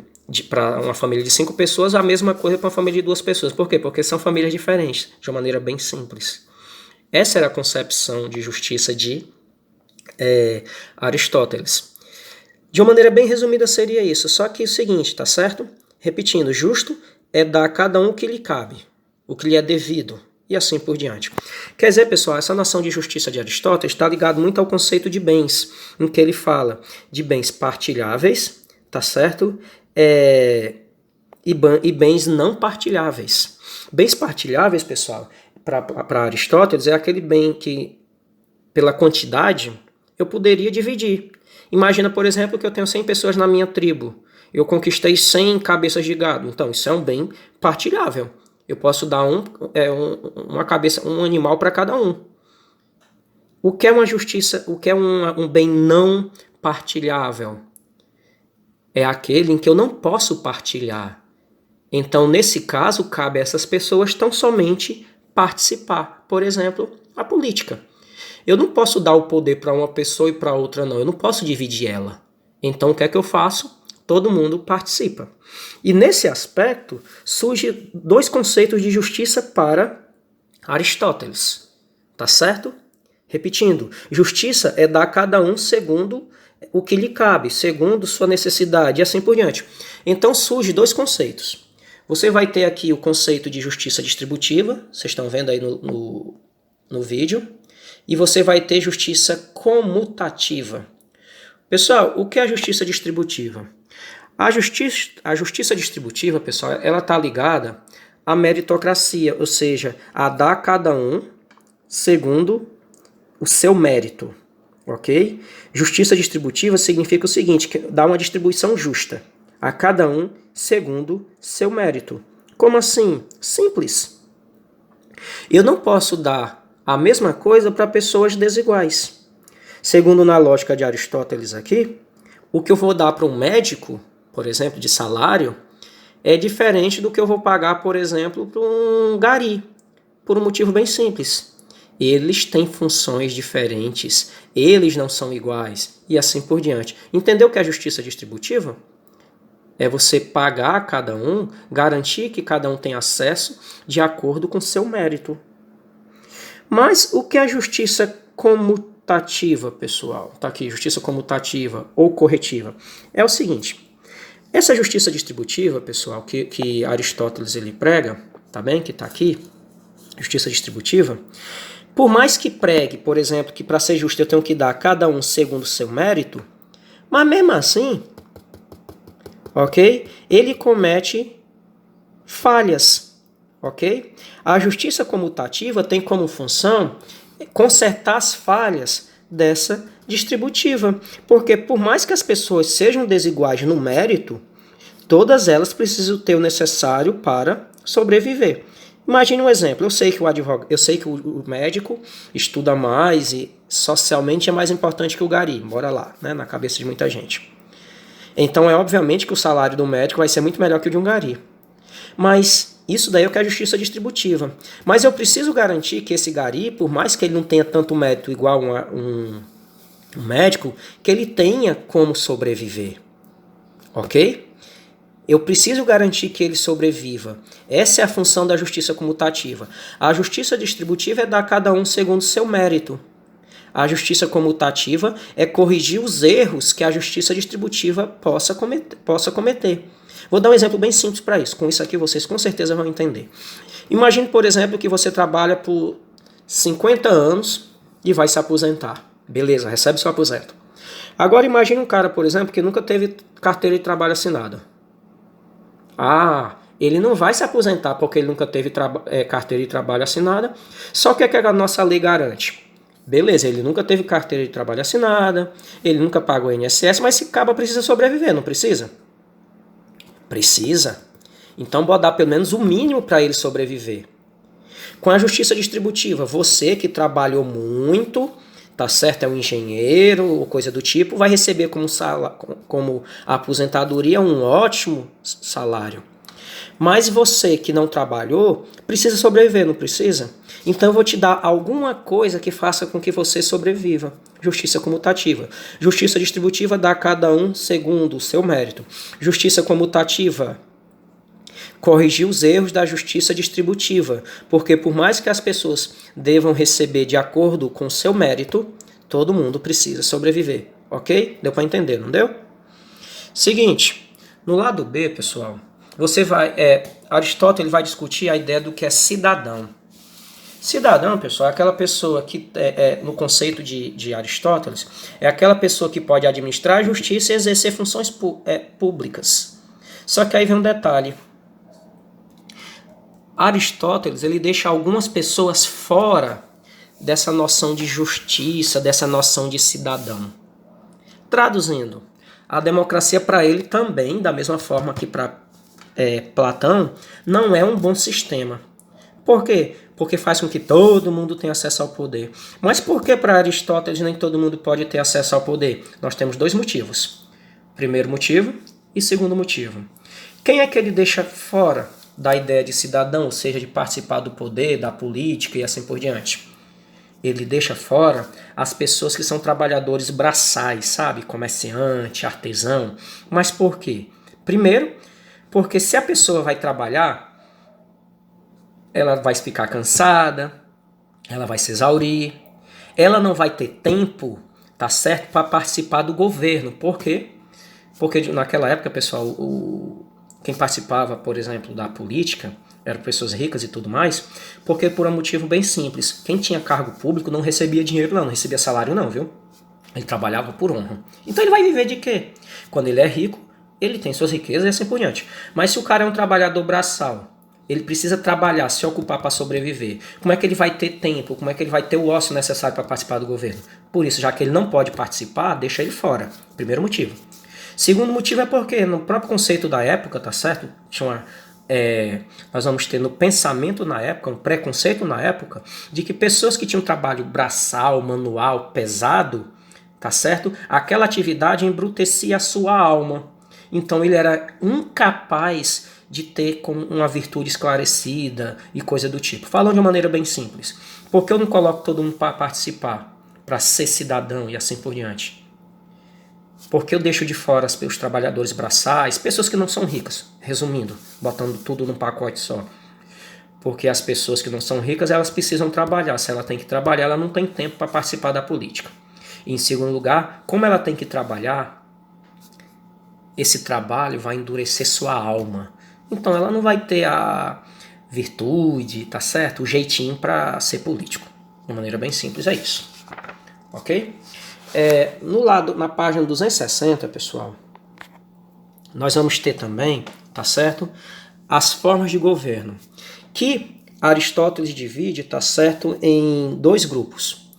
para uma família de 5 pessoas, a mesma coisa para uma família de 2 pessoas. Por quê? Porque são famílias diferentes, de uma maneira bem simples. Essa era a concepção de justiça de Aristóteles. De uma maneira bem resumida seria isso. Só que é o seguinte, tá certo? Repetindo, justo é dar a cada um o que lhe cabe, o que lhe é devido, e assim por diante. Quer dizer, pessoal, essa noção de justiça de Aristóteles está ligado muito ao conceito de bens, em que ele fala de bens partilháveis, tá certo? E bens não partilháveis. Bens partilháveis, pessoal, para Aristóteles, é aquele bem que, pela quantidade, eu poderia dividir. Imagina, por exemplo, que eu tenho 100 pessoas na minha tribo. Eu conquistei 100 cabeças de gado. Então, isso é um bem partilhável. Eu posso dar uma cabeça, um animal para cada um. O que é uma justiça? O que é um bem não partilhável? É aquele em que eu não posso partilhar. Então, nesse caso, cabe a essas pessoas tão somente participar. Por exemplo, a política. Eu não posso dar o poder para uma pessoa e para outra não. Eu não posso dividir ela. Então, o que é que eu faço? Todo mundo participa. E nesse aspecto, surgem 2 conceitos de justiça para Aristóteles. Tá certo? Repetindo, justiça é dar a cada um segundo o que lhe cabe, segundo sua necessidade e assim por diante. Então, surgem 2 conceitos. Você vai ter aqui o conceito de justiça distributiva, vocês estão vendo aí no vídeo, e você vai ter justiça comutativa. Pessoal, o que é a justiça distributiva? A justiça distributiva, pessoal, ela está ligada à meritocracia, ou seja, a dar a cada um segundo o seu mérito, ok? Justiça distributiva significa o seguinte, que dá uma distribuição justa a cada um segundo seu mérito. Como assim? Simples. Eu não posso dar a mesma coisa para pessoas desiguais. Segundo na lógica de Aristóteles aqui, o que eu vou dar para um médico, por exemplo, de salário, é diferente do que eu vou pagar, por exemplo, para um gari, por um motivo bem simples. Eles têm funções diferentes, eles não são iguais, e assim por diante. Entendeu o que é justiça distributiva? É você pagar a cada um, garantir que cada um tem acesso de acordo com seu mérito. Mas o que é justiça comutativa, pessoal? Tá aqui, justiça comutativa ou corretiva. É o seguinte, essa justiça distributiva, pessoal, que Aristóteles ele prega, tá bem? Que tá aqui, justiça distributiva, por mais que pregue, por exemplo, que para ser justo eu tenho que dar a cada um segundo o seu mérito, mas mesmo assim, ok? Ele comete falhas, ok? A justiça comutativa tem como função consertar as falhas dessa distributiva, porque por mais que as pessoas sejam desiguais no mérito, todas elas precisam ter o necessário para sobreviver. Imagine um exemplo, eu sei que o médico estuda mais e socialmente é mais importante que o gari, bora lá, né, na cabeça de muita gente. Então é obviamente que o salário do médico vai ser muito melhor que o de um gari. Mas isso daí é o que é a justiça distributiva. Mas eu preciso garantir que esse gari, por mais que ele não tenha tanto mérito igual um médico, que ele tenha como sobreviver. Ok? Eu preciso garantir que ele sobreviva. Essa é a função da justiça comutativa. A justiça distributiva é dar a cada um segundo seu mérito. A justiça comutativa é corrigir os erros que a justiça distributiva possa cometer. Vou dar um exemplo bem simples para isso. Com isso aqui vocês com certeza vão entender. Imagine, por exemplo, que você trabalha por 50 anos e vai se aposentar. Beleza, recebe seu aposento. Agora imagine um cara, por exemplo, que nunca teve carteira de trabalho assinada. Ele não vai se aposentar porque ele nunca teve carteira de trabalho assinada. Só que é que a nossa lei garante? Beleza, ele nunca teve carteira de trabalho assinada, ele nunca pagou INSS, mas esse cabo precisa sobreviver, não precisa? Precisa. Então bora dar pelo menos o mínimo para ele sobreviver. Com a justiça distributiva, você que trabalhou muito, tá certo? É um engenheiro ou coisa do tipo, vai receber como aposentadoria um ótimo salário. Mas você que não trabalhou, precisa sobreviver, não precisa? Então eu vou te dar alguma coisa que faça com que você sobreviva. Justiça comutativa. Justiça distributiva dá a cada um segundo o seu mérito. Justiça comutativa, corrigir os erros da justiça distributiva, porque por mais que as pessoas devam receber de acordo com seu mérito, todo mundo precisa sobreviver, ok? Deu para entender, não deu? Seguinte, no lado B, pessoal, Aristóteles vai discutir a ideia do que é cidadão. Cidadão, pessoal, é aquela pessoa que, no conceito de Aristóteles, é aquela pessoa que pode administrar a justiça e exercer funções públicas. Só que aí vem um detalhe. Aristóteles ele deixa algumas pessoas fora dessa noção de justiça, dessa noção de cidadão. Traduzindo, a democracia para ele também, da mesma forma que para Platão, não é um bom sistema. Por quê? Porque faz com que todo mundo tenha acesso ao poder. Mas por que para Aristóteles nem todo mundo pode ter acesso ao poder? Nós temos dois motivos. Primeiro motivo e segundo motivo. Quem é que ele deixa fora da ideia de cidadão, ou seja, de participar do poder, da política e assim por diante? Ele deixa fora as pessoas que são trabalhadores braçais, sabe? Comerciante, artesão. Mas por quê? Primeiro, porque se a pessoa vai trabalhar, ela vai ficar cansada, ela vai se exaurir, ela não vai ter tempo, tá certo, para participar do governo. Por quê? Porque naquela época, pessoal, quem participava, por exemplo, da política eram pessoas ricas e tudo mais, porque por um motivo bem simples. Quem tinha cargo público não recebia dinheiro não recebia salário não, viu? Ele trabalhava por honra. Então ele vai viver de quê? Quando ele é rico, ele tem suas riquezas e assim por diante. Mas se o cara é um trabalhador braçal, ele precisa trabalhar, se ocupar para sobreviver, como é que ele vai ter tempo? Como é que ele vai ter o ócio necessário para participar do governo? Por isso, já que ele não pode participar, deixa ele fora. Primeiro motivo. Segundo motivo é porque no próprio conceito da época, tá certo? Nós vamos ter no pensamento na época, um preconceito na época, de que pessoas que tinham trabalho braçal, manual, pesado, tá certo? Aquela atividade embrutecia a sua alma. Então ele era incapaz de ter uma virtude esclarecida e coisa do tipo. Falando de uma maneira bem simples. Por que eu não coloco todo mundo para participar? Para ser cidadão e assim por diante? Porque eu deixo de fora os trabalhadores braçais, pessoas que não são ricas, resumindo, botando tudo num pacote só. Porque as pessoas que não são ricas, elas precisam trabalhar. Se ela tem que trabalhar, ela não tem tempo para participar da política. E em segundo lugar, como ela tem que trabalhar, esse trabalho vai endurecer sua alma. Então ela não vai ter a virtude, tá certo? O jeitinho para ser político. De maneira bem simples, é isso. Ok? Na página 260, pessoal, nós vamos ter também, tá certo? As formas de governo, que Aristóteles divide, tá certo, em dois grupos.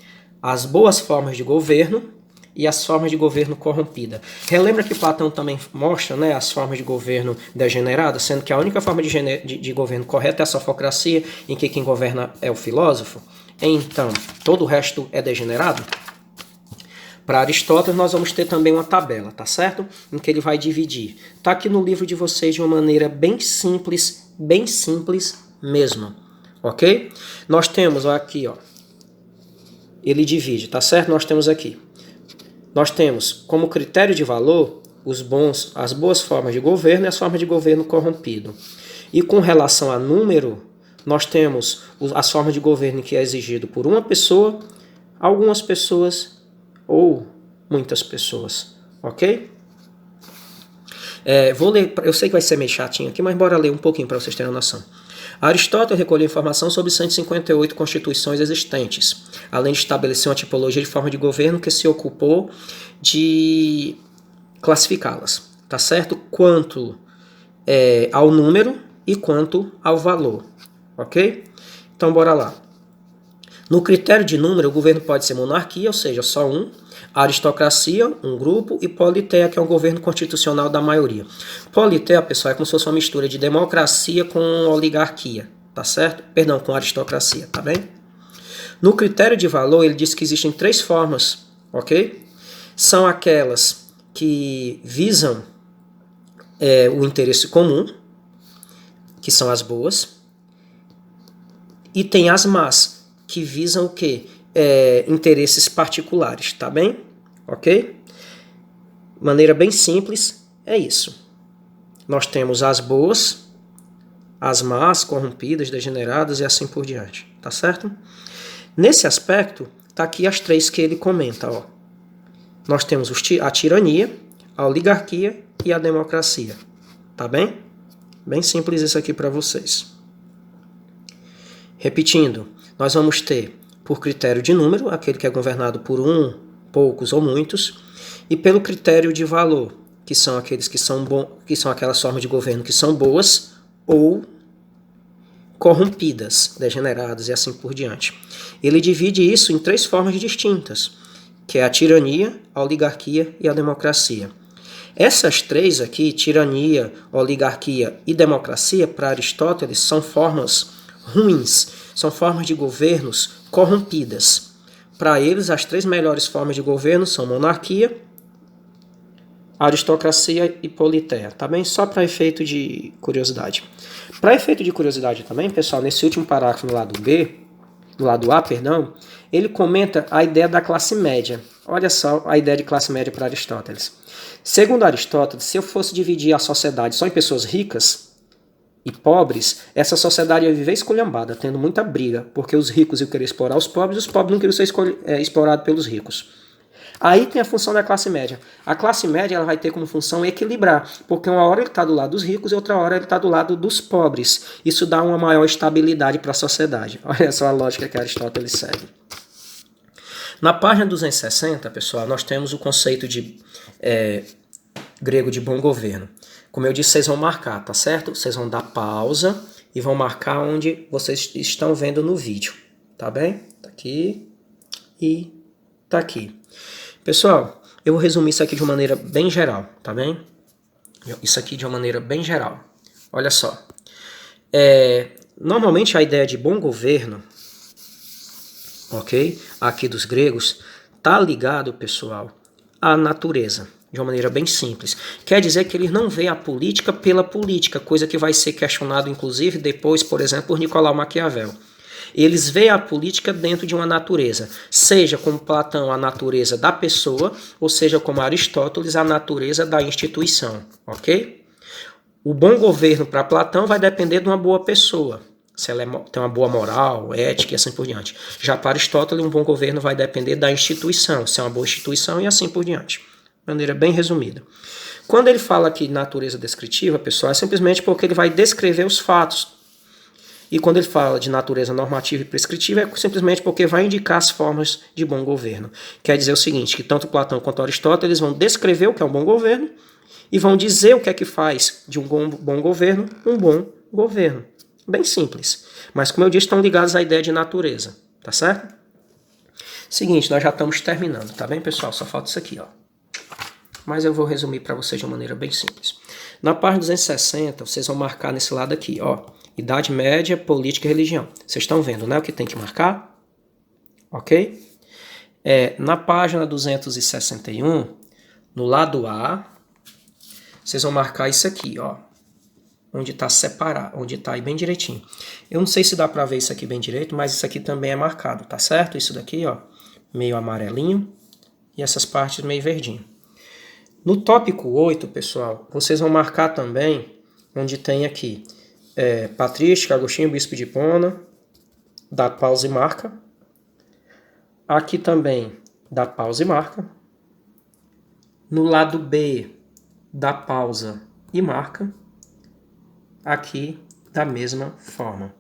As boas formas de governo e as formas de governo corrompida. Relembra que Platão também mostra, né, as formas de governo degeneradas, sendo que a única forma de governo correta é a sofocracia, em que quem governa é o filósofo. Então, todo o resto é degenerado? Para Aristóteles, nós vamos ter também uma tabela, tá certo? Em que ele vai dividir. Tá aqui no livro de vocês de uma maneira bem simples mesmo, ok? Nós temos aqui, ó, ele divide, tá certo? Nós temos como critério de valor as boas formas de governo e as formas de governo corrompido. E com relação a número, nós temos as formas de governo que é exigido por uma pessoa, algumas pessoas ou muitas pessoas, ok? Vou ler, eu sei que vai ser meio chatinho aqui, mas bora ler um pouquinho para vocês terem uma noção. Aristóteles recolheu informação sobre 158 constituições existentes, além de estabelecer uma tipologia de forma de governo que se ocupou de classificá-las, tá certo? Quanto ao número e quanto ao valor, ok? Então, bora lá. No critério de número, o governo pode ser monarquia, ou seja, só um, aristocracia, um grupo, e politeia, que é um governo constitucional da maioria. Politeia, pessoal, é como se fosse uma mistura de democracia com oligarquia, tá certo? Perdão, com aristocracia, tá bem? No critério de valor, ele diz que existem 3 formas, ok? São aquelas que visam o interesse comum, que são as boas, e tem as más, que visam o quê? Interesses particulares, tá bem? Ok? Maneira bem simples, é isso. Nós temos as boas, as más, corrompidas, degeneradas e assim por diante, tá certo? Nesse aspecto, tá aqui as 3 que ele comenta, ó. Nós temos a tirania, a oligarquia e a democracia, tá bem? Bem simples isso aqui para vocês. Repetindo, nós vamos ter, por critério de número, aquele que é governado por poucos ou muitos, e pelo critério de valor, que são aqueles que são aquelas formas de governo que são boas ou corrompidas, degeneradas e assim por diante. Ele divide isso em 3 formas distintas, que é a tirania, a oligarquia e a democracia. Essas 3 aqui, tirania, oligarquia e democracia, para Aristóteles, são formas ruins, são formas de governos corrompidas. Para eles, as 3 melhores formas de governo são monarquia, aristocracia e politeia, tá bem? Só para efeito de curiosidade. Para efeito de curiosidade também, pessoal, nesse último parágrafo no lado A, ele comenta a ideia da classe média. Olha só a ideia de classe média para Aristóteles. Segundo Aristóteles, se eu fosse dividir a sociedade só em pessoas ricas e pobres, essa sociedade ia viver esculhambada, tendo muita briga, porque os ricos iam querer explorar os pobres não queriam ser explorados pelos ricos. Aí tem a função da classe média. A classe média ela vai ter como função equilibrar, porque uma hora ele está do lado dos ricos e outra hora ele está do lado dos pobres. Isso dá uma maior estabilidade para a sociedade. Olha só a lógica que Aristóteles segue. Na página 260, pessoal, nós temos o conceito de grego de bom governo. Como eu disse, vocês vão marcar, tá certo? Vocês vão dar pausa e vão marcar onde vocês estão vendo no vídeo, tá bem? Tá aqui e tá aqui. Pessoal, eu vou resumir isso aqui de uma maneira bem geral, tá bem? Isso aqui de uma maneira bem geral. Olha só. Normalmente a ideia de bom governo, ok? Aqui dos gregos, tá ligado, pessoal, à natureza. De uma maneira bem simples. Quer dizer que eles não veem a política pela política, coisa que vai ser questionado, inclusive, depois, por exemplo, por Nicolau Maquiavel. Eles veem a política dentro de uma natureza, seja como Platão a natureza da pessoa, ou seja como Aristóteles a natureza da instituição, ok? O bom governo para Platão vai depender de uma boa pessoa, se ela tem uma boa moral, ética e assim por diante. Já para Aristóteles, um bom governo vai depender da instituição, se é uma boa instituição e assim por diante. De maneira bem resumida. Quando ele fala aqui de natureza descritiva, pessoal, é simplesmente porque ele vai descrever os fatos. E quando ele fala de natureza normativa e prescritiva, é simplesmente porque vai indicar as formas de bom governo. Quer dizer o seguinte, que tanto Platão quanto Aristóteles vão descrever o que é um bom governo e vão dizer o que é que faz de um bom governo um bom governo. Bem simples. Mas, como eu disse, estão ligados à ideia de natureza. Tá certo? Seguinte, nós já estamos terminando, tá bem, pessoal? Só falta isso aqui, ó. Mas eu vou resumir para vocês de uma maneira bem simples. Na página 260, vocês vão marcar nesse lado aqui, ó. Idade Média, Política e Religião. Vocês estão vendo, né, o que tem que marcar? Ok? Na página 261, no lado A, vocês vão marcar isso aqui, ó. Onde está separado, onde está aí bem direitinho. Eu não sei se dá para ver isso aqui bem direito, mas isso aqui também é marcado, tá certo? Isso daqui, ó, meio amarelinho e essas partes meio verdinho. No tópico 8, pessoal, vocês vão marcar também onde tem aqui Patrística, Agostinho, Bispo de Hipona, dá pausa e marca. Aqui também dá pausa e marca. No lado B, dá pausa e marca. Aqui da mesma forma.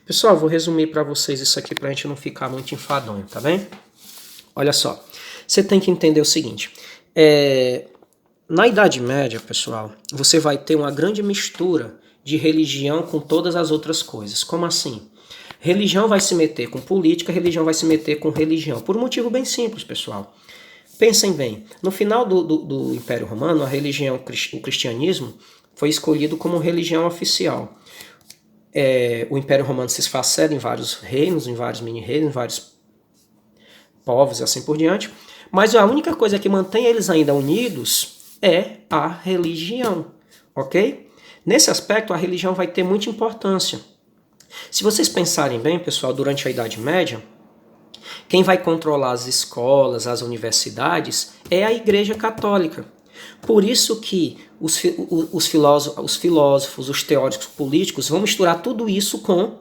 Pessoal, vou resumir para vocês isso aqui para a gente não ficar muito enfadonho, tá bem? Olha só, você tem que entender o seguinte, na Idade Média, pessoal, você vai ter uma grande mistura de religião com todas as outras coisas. Como assim? Religião vai se meter com política, religião vai se meter com religião, por um motivo bem simples, pessoal. Pensem bem, no final do Império Romano, a religião, o cristianismo, foi escolhido como religião oficial. O Império Romano se esfacela em vários reinos, em vários mini-reinos, em vários povos e assim por diante, mas a única coisa que mantém eles ainda unidos é a religião, ok? Nesse aspecto, a religião vai ter muita importância. Se vocês pensarem bem, pessoal, durante a Idade Média, quem vai controlar as escolas, as universidades, é a Igreja Católica. Por isso que os filósofos, os teóricos políticos vão misturar tudo isso com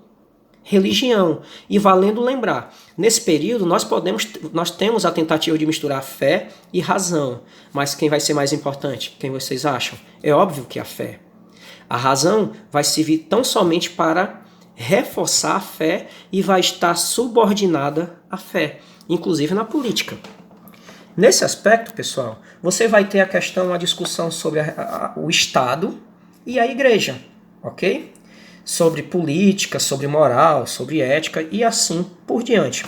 religião. E valendo lembrar, nesse período nós temos a tentativa de misturar fé e razão. Mas quem vai ser mais importante? Quem vocês acham? É óbvio que a fé. A razão vai servir tão somente para reforçar a fé e vai estar subordinada à fé, inclusive na política. Nesse aspecto, pessoal, você vai ter a discussão sobre o Estado e a Igreja, ok? Sobre política, sobre moral, sobre ética e assim por diante.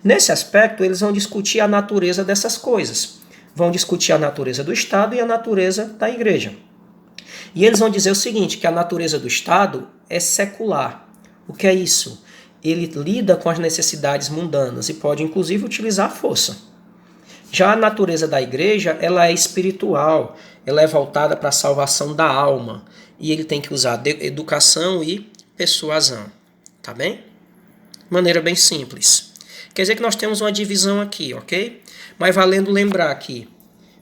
Nesse aspecto, eles vão discutir a natureza dessas coisas. Vão discutir a natureza do Estado e a natureza da Igreja. E eles vão dizer o seguinte, que a natureza do Estado é secular. O que é isso? Ele lida com as necessidades mundanas e pode, inclusive, utilizar a força. Já a natureza da igreja, ela é espiritual, ela é voltada para a salvação da alma. E ele tem que usar educação e persuasão. Tá bem? Maneira bem simples. Quer dizer que nós temos uma divisão aqui, ok? Mas valendo lembrar que,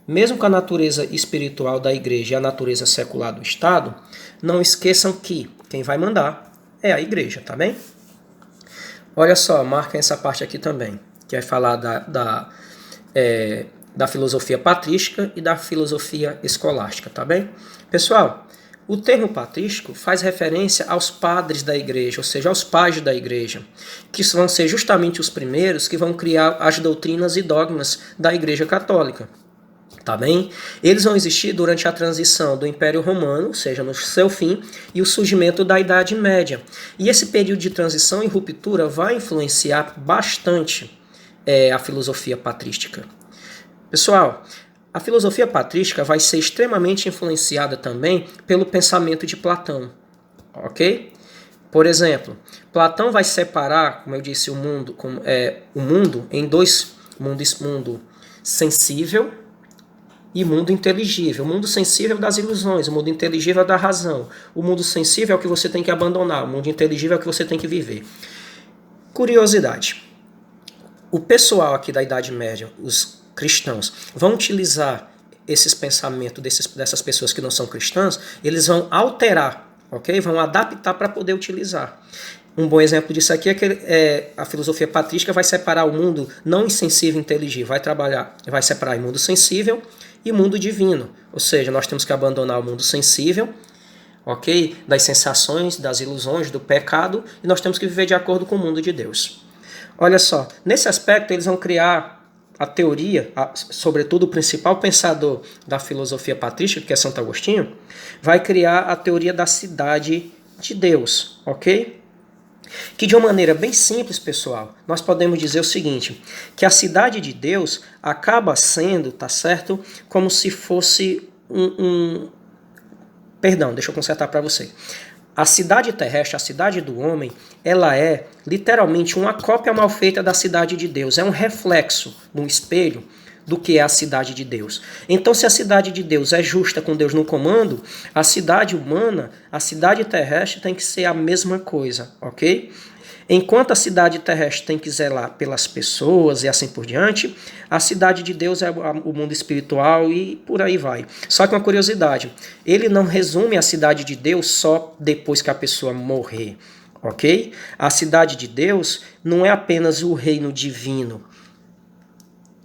mesmo com a natureza espiritual da igreja e a natureza secular do Estado, não esqueçam que quem vai mandar é a igreja, tá bem? Olha só, marquem essa parte aqui também, que vai falar da filosofia patrística e da filosofia escolástica, tá bem? Pessoal, o termo patrístico faz referência aos padres da igreja, ou seja, aos pais da igreja, que vão ser justamente os primeiros que vão criar as doutrinas e dogmas da igreja católica. Tá bem? Eles vão existir durante a transição do Império Romano, ou seja, no seu fim, e o surgimento da Idade Média. E esse período de transição e ruptura vai influenciar bastante a filosofia patrística. Pessoal, a filosofia patrística vai ser extremamente influenciada também pelo pensamento de Platão, ok? Por exemplo, Platão vai separar, como eu disse, o mundo em dois mundos, mundo sensível e mundo inteligível. O mundo sensível das ilusões, o mundo inteligível da razão. O mundo sensível é o que você tem que abandonar, o mundo inteligível é o que você tem que viver. Curiosidade. O pessoal aqui da Idade Média, os cristãos, vão utilizar esses pensamentos dessas pessoas que não são cristãs, eles vão alterar, ok? Vão adaptar para poder utilizar. Um bom exemplo disso aqui é que a filosofia patrística vai separar o mundo não insensível e inteligível, vai separar o mundo sensível e mundo divino. Ou seja, nós temos que abandonar o mundo sensível, ok? Das sensações, das ilusões, do pecado, e nós temos que viver de acordo com o mundo de Deus. Olha só, nesse aspecto eles vão criar a teoria, sobretudo o principal pensador da filosofia patrística, que é Santo Agostinho, vai criar a teoria da cidade de Deus, ok? Que de uma maneira bem simples, pessoal, nós podemos dizer o seguinte, que a cidade de Deus acaba sendo, tá certo, como se fosse Perdão, deixa eu consertar para você. A cidade terrestre, a cidade do homem, ela é literalmente uma cópia mal feita da cidade de Deus. É um reflexo, um espelho do que é a cidade de Deus. Então, se a cidade de Deus é justa com Deus no comando, a cidade humana, a cidade terrestre tem que ser a mesma coisa, ok? Enquanto a cidade terrestre tem que zelar pelas pessoas e assim por diante, a cidade de Deus é o mundo espiritual e por aí vai. Só que uma curiosidade, ele não resume a cidade de Deus só depois que a pessoa morrer, ok? A cidade de Deus não é apenas o reino divino,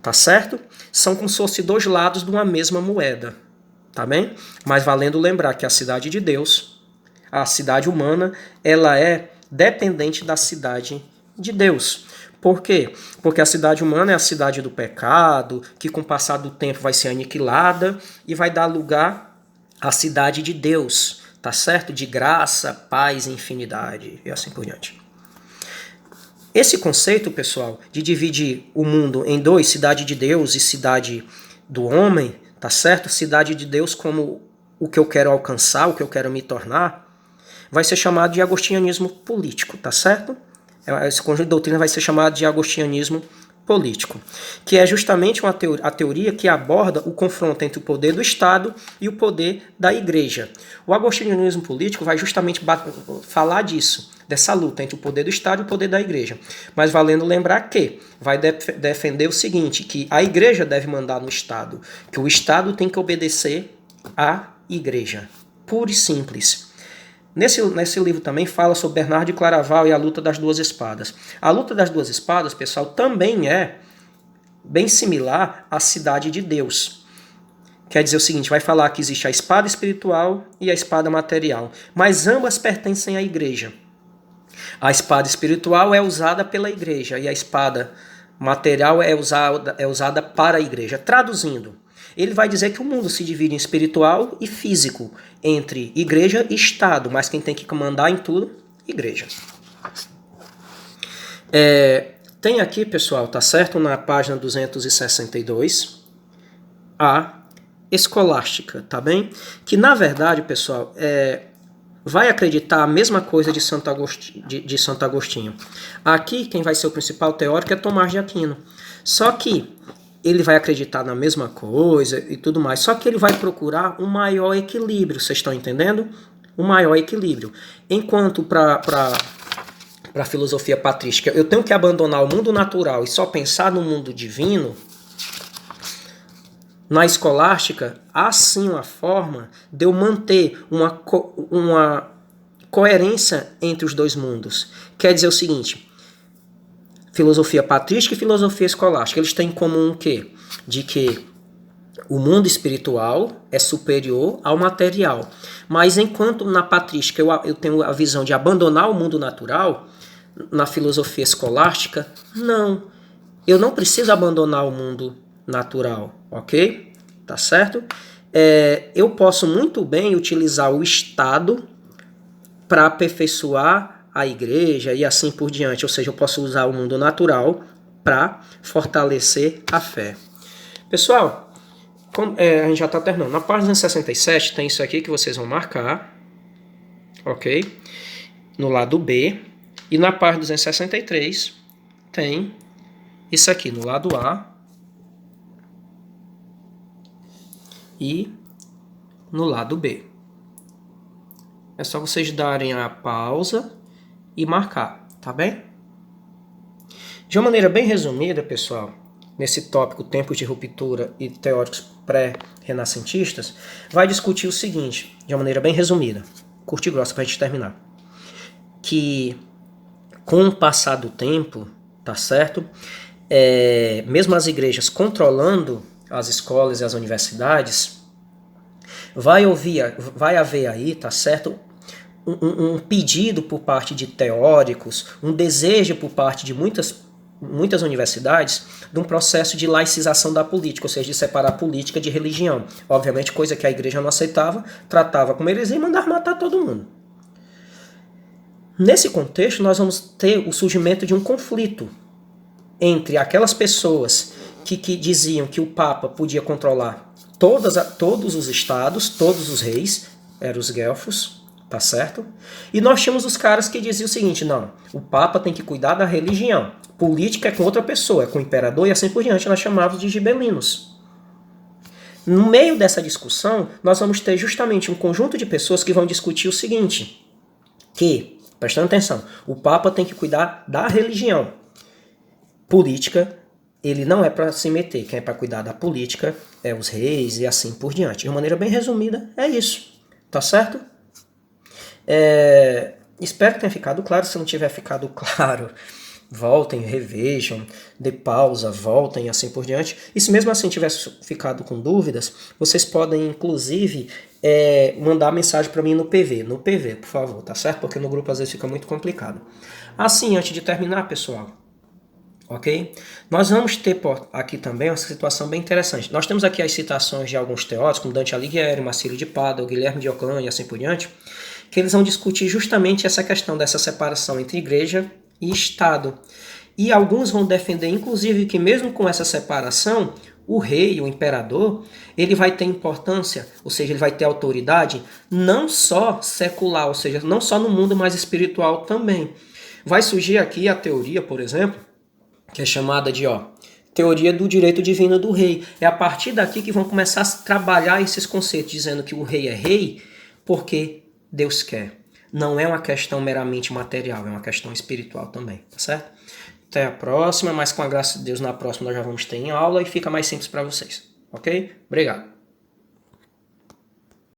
tá certo? São como se fossem dois lados de uma mesma moeda, tá bem? Mas valendo lembrar que a cidade de Deus, a cidade humana, ela é dependente da cidade de Deus. Por quê? Porque a cidade humana é a cidade do pecado, que com o passar do tempo vai ser aniquilada e vai dar lugar à cidade de Deus, tá certo? De graça, paz e infinidade e assim por diante. Esse conceito, pessoal, de dividir o mundo em dois, cidade de Deus e cidade do homem, tá certo? Cidade de Deus como o que eu quero alcançar, o que eu quero me tornar, vai ser chamado de agostinianismo político, tá certo? Esse conjunto de doutrina vai ser chamado de agostinianismo político, que é justamente a teoria que aborda o confronto entre o poder do Estado e o poder da Igreja. O agostinianismo político vai justamente falar disso, dessa luta entre o poder do Estado e o poder da Igreja. Mas valendo lembrar que vai defender o seguinte, que a Igreja deve mandar no Estado, que o Estado tem que obedecer à Igreja. Puro e simples. Nesse livro também fala sobre Bernardo de Claraval e a luta das duas espadas. A luta das duas espadas, pessoal, também é bem similar à cidade de Deus. Quer dizer o seguinte, vai falar que existe a espada espiritual e a espada material, mas ambas pertencem à igreja. A espada espiritual é usada pela igreja e a espada material é usada para a igreja. Traduzindo, ele vai dizer que o mundo se divide em espiritual e físico, entre igreja e Estado, mas quem tem que comandar em tudo, igreja. Tem aqui, pessoal, tá certo? Na página 262, a escolástica, tá bem? Que na verdade, pessoal, vai acreditar a mesma coisa de Santo Agostinho. Aqui, quem vai ser o principal teórico é Tomás de Aquino. Só que ele vai acreditar na mesma coisa e tudo mais, só que ele vai procurar um maior equilíbrio, vocês estão entendendo? Um maior equilíbrio. Enquanto para a filosofia patrística eu tenho que abandonar o mundo natural e só pensar no mundo divino, na escolástica, há sim uma forma de eu manter uma coerência entre os dois mundos. Quer dizer o seguinte, filosofia patrística e filosofia escolástica, eles têm em comum o quê? De que o mundo espiritual é superior ao material. Mas enquanto na patrística eu tenho a visão de abandonar o mundo natural, na filosofia escolástica, não. Eu não preciso abandonar o mundo natural, ok? Tá certo? Eu posso muito bem utilizar o Estado para aperfeiçoar a igreja e assim por diante. Ou seja, eu posso usar o mundo natural para fortalecer a fé. Pessoal, a gente já está terminando. Na página 67 tem isso aqui que vocês vão marcar, ok? No lado B. E na página 263 tem isso aqui no lado A e no lado B. É só vocês darem a pausa e marcar, tá bem? De uma maneira bem resumida, pessoal, nesse tópico Tempos de Ruptura e Teóricos Pré-Renascentistas, vai discutir o seguinte, de uma maneira bem resumida, curta e grossa para a gente terminar, que com o passar do tempo, tá certo? Mesmo as igrejas controlando as escolas e as universidades, vai haver aí, tá certo? Um pedido por parte de teóricos, um desejo por parte de muitas universidades de um processo de laicização da política, ou seja, de separar política de religião. Obviamente, coisa que a igreja não aceitava, tratava como heresia e mandava matar todo mundo. Nesse contexto, nós vamos ter o surgimento de um conflito entre aquelas pessoas que diziam que o Papa podia controlar todos os estados, todos os reis, eram os guelfos, tá certo? E nós tínhamos os caras que diziam o seguinte, não, o Papa tem que cuidar da religião, política é com outra pessoa, é com o imperador e assim por diante, nós chamávamos de gibelinos. No meio dessa discussão, nós vamos ter justamente um conjunto de pessoas que vão discutir o seguinte, que, prestando atenção, o Papa tem que cuidar da religião, política, ele não é para se meter, quem é para cuidar da política é os reis e assim por diante. De uma maneira bem resumida, é isso, tá certo? Espero que tenha ficado claro. Se não tiver ficado claro, voltem, revejam, dê pausa, voltem, assim por diante. E se mesmo assim tiver ficado com dúvidas, vocês podem, inclusive, mandar mensagem para mim no PV, por favor, tá certo? Porque no grupo às vezes fica muito complicado. Assim, antes de terminar, pessoal, ok? Nós vamos ter aqui também uma situação bem interessante. Nós temos aqui as citações de alguns teóricos, como Dante Alighieri, Marcílio de Pádua, Guilherme de Ockham e assim por diante, que eles vão discutir justamente essa questão dessa separação entre igreja e Estado. E alguns vão defender, inclusive, que mesmo com essa separação, o rei, o imperador, ele vai ter importância, ou seja, ele vai ter autoridade, não só secular, ou seja, não só no mundo, mas espiritual também. Vai surgir aqui a teoria, por exemplo, que é chamada de teoria do direito divino do rei. É a partir daqui que vão começar a trabalhar esses conceitos, dizendo que o rei é rei porque Deus quer. Não é uma questão meramente material, é uma questão espiritual também, tá certo? Até a próxima, mas com a graça de Deus, na próxima nós já vamos ter em aula e fica mais simples para vocês, ok? Obrigado.